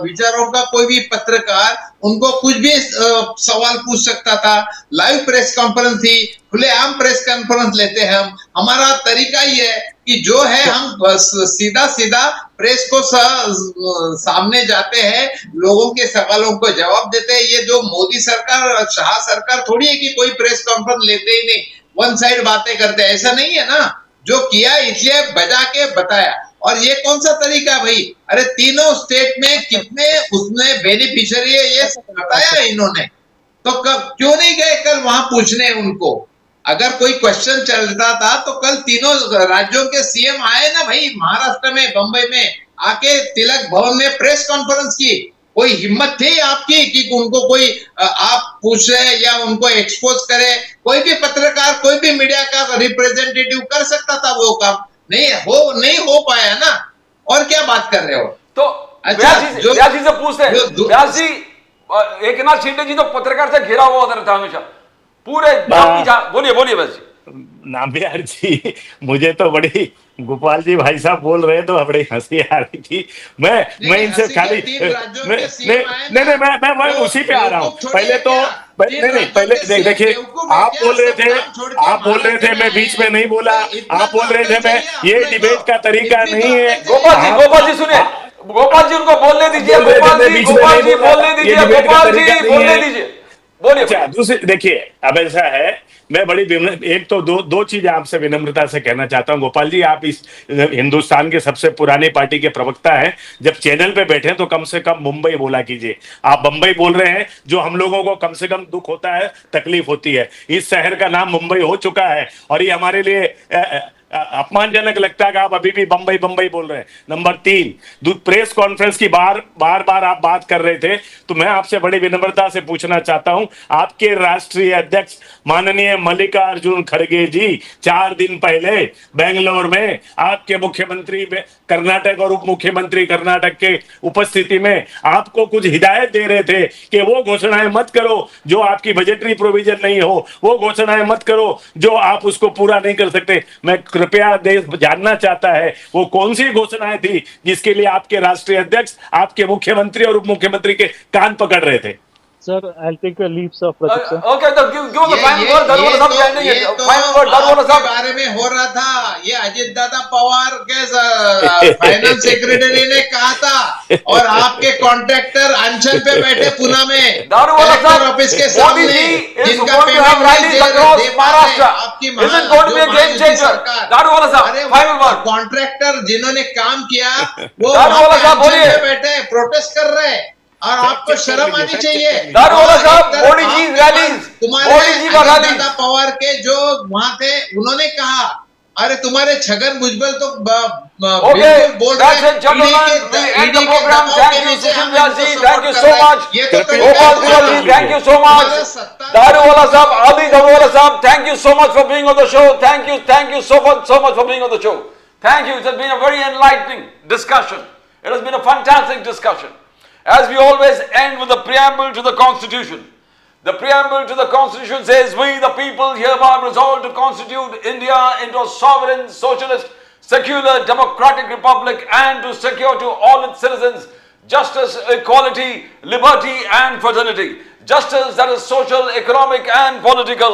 विचारों का कोई भी पत्रकार उनको कुछ भी सवाल पूछ सकता था। लाइव प्रेस कॉन्फ्रेंस थी, खुलेआम प्रेस कॉन्फ्रेंस लेते हैं हम। हमारा तरीका ही है कि जो है हम सीधा सीधा प्रेस को सामने जाते हैं, लोगों के सवालों को जवाब देते हैं। ये जो मोदी सरकार, शाह सरकार थोड़ी है कि कोई प्रेस कॉन्फ्रेंस लेते ही नहीं, वन साइड बातें करते हैं, ऐसा नहीं है ना। जो किया इसलिए बजा के बताया। और ये कौन सा तरीका है भाई? अरे तीनों स्टेट में कितने उसमें बेनिफिशियरी है ये बताया इन्होंने, तो क्यों नहीं गए कल वहां पूछने उनको? अगर कोई क्वेश्चन चलता था तो कल तीनों राज्यों के सीएम आए ना भाई, महाराष्ट्र में, बंबई में आके तिलक भवन में प्रेस कॉन्फ्रेंस की। कोई हिम्मत थी आपकी कि उनको कोई आप पूछे या उनको एक्सपोज करे? कोई भी पत्रकार, कोई भी मीडिया का रिप्रेजेंटेटिव कर सकता था वो काम, नहीं हो पाया ना। और क्या बात कर रहे हो? तो अच्छा, व्यास जी से पूछते हैं, व्यास जी एकनाथ शिंदे जी तो पत्रकार से घिरा हुआ रहता हमेशा पूरे। बोलिए व्यास जी। नाम्बियार जी, मुझे तो बड़ी गोपाल जी भाई साहब बोल रहे तो बड़ी हंसी आ रही थी। मैं इनसे खाली मैं उसी पे आ रहा हूँ। पहले तो पहले देखिए, आप बोल रहे थे मैं बीच में नहीं बोला, आप बोल रहे थे मैं, ये डिबेट का तरीका नहीं है। गोपाल जी सुनिए, गोपाल जी उनको बोलने दीजिए, गोपाल जी बोलने दीजिए, बोलिए। अच्छा, दूसरी देखिए, अब ऐसा है, मैं बड़ी एक तो दो चीज आपसे विनम्रता से कहना चाहता हूं। गोपाल जी, आप इस हिंदुस्तान के सबसे पुरानी पार्टी के प्रवक्ता हैं, जब चैनल पे बैठे तो कम से कम मुंबई बोला कीजिए। आप बंबई बोल रहे हैं, जो हम लोगों को कम से कम दुख होता है, तकलीफ होती है। इस शहर का नाम मुंबई हो चुका है और ये हमारे लिए अपमानजनक लगता है कि आप अभी भी बंबई बोल रहे हैं। नंबर 3, प्रेस कॉन्फ्रेंस की बार आप बात कर रहे थे, तो मैं आपसे बड़ी विनम्रता से पूछना चाहता हूं, आपके राष्ट्रीय अध्यक्ष माननीय मल्लिकार्जुन खड़गे जी 4 दिन पहले बेंगलोर में आपके मुख्यमंत्री कर्नाटक और उप मुख्यमंत्री कर्नाटक के उपस्थिति में आपको कुछ हिदायत दे रहे थे कि वो घोषणाएं मत करो जो आपकी बजटरी प्रोविजन नहीं हो, वो घोषणाएं मत करो जो आप उसको पूरा नहीं कर सकते। मैं कृपया देश जानना चाहता है वो कौन सी घोषणाएं थी जिसके लिए आपके राष्ट्रीय अध्यक्ष आपके मुख्यमंत्री और उप मुख्यमंत्री के कान पकड़ रहे थे? Sir, I'll take a leap, sir. Okay, तो give the final word. Daruwala साहब जानेंगे। Final word दारुवाला साहब बारे में हो रहा था। ये अजित दादा पवार के फाइनेंस सेक्रेटरी ने कहा था, और आपके कॉन्ट्रैक्टर अनशन पे बैठे पुणे में दारुवाला साहब ऑफिस के सामने, जिनका कॉन्ट्रैक्टर जिन्होंने काम किया वो बैठे प्रोटेस्ट कर रहे हैं, और आपको शर्म आनी चाहिए। दारुवाला साहब, मोदी जी रैली, तुम्हारे पवार के जो वहां थे, उन्होंने कहा अरे तुम्हारे छगन भुजबल तो बिल्कुल बोल रहे हैं। Thank you so much Daruwala साहब, अली दारुवाला साहब, thank you so much for being on the show. Thank you so much for being on the show. Thank you. It has been a very enlightening discussion. It has been a fantastic discussion. As we always end with the preamble to the Constitution. The preamble to the Constitution says, "We the people hereby resolve to constitute India into a sovereign, socialist, secular, democratic republic and to secure to all its citizens justice, equality, liberty and fraternity. Justice that is social, economic and political.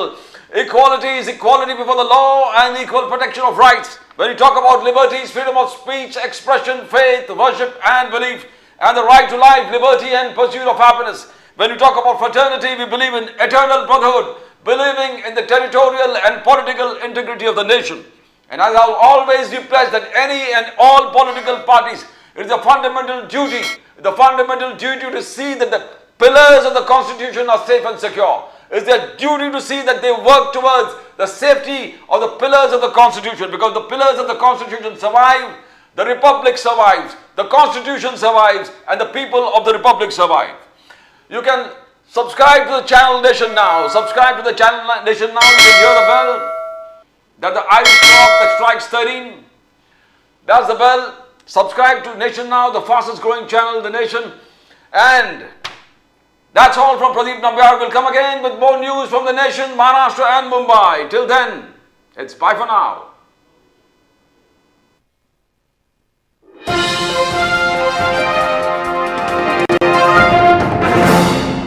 Equality is equality before the law and equal protection of rights. When you talk about liberties, freedom of speech, expression, faith, worship and belief, and the right to life, liberty and pursuit of happiness. When you talk about fraternity, we believe in eternal brotherhood, believing in the territorial and political integrity of the nation. And as I'll always be pledged that any and all political parties, it is a fundamental duty, to see that the pillars of the Constitution are safe and secure. It is their duty to see that they work towards the safety of the pillars of the Constitution, because the pillars of the Constitution survive, the Republic survives, the Constitution survives, and the people of the Republic survive. You can subscribe to the channel Nation Now. Subscribe to the channel Nation Now. You can hear the bell. That's the Irish clock that strikes 13. That's the bell. Subscribe to Nation Now, the fastest growing channel in the nation. And that's all from Pradeep Nambiar. We'll come again with more news from the nation, Maharashtra and Mumbai. Till then, it's bye for now.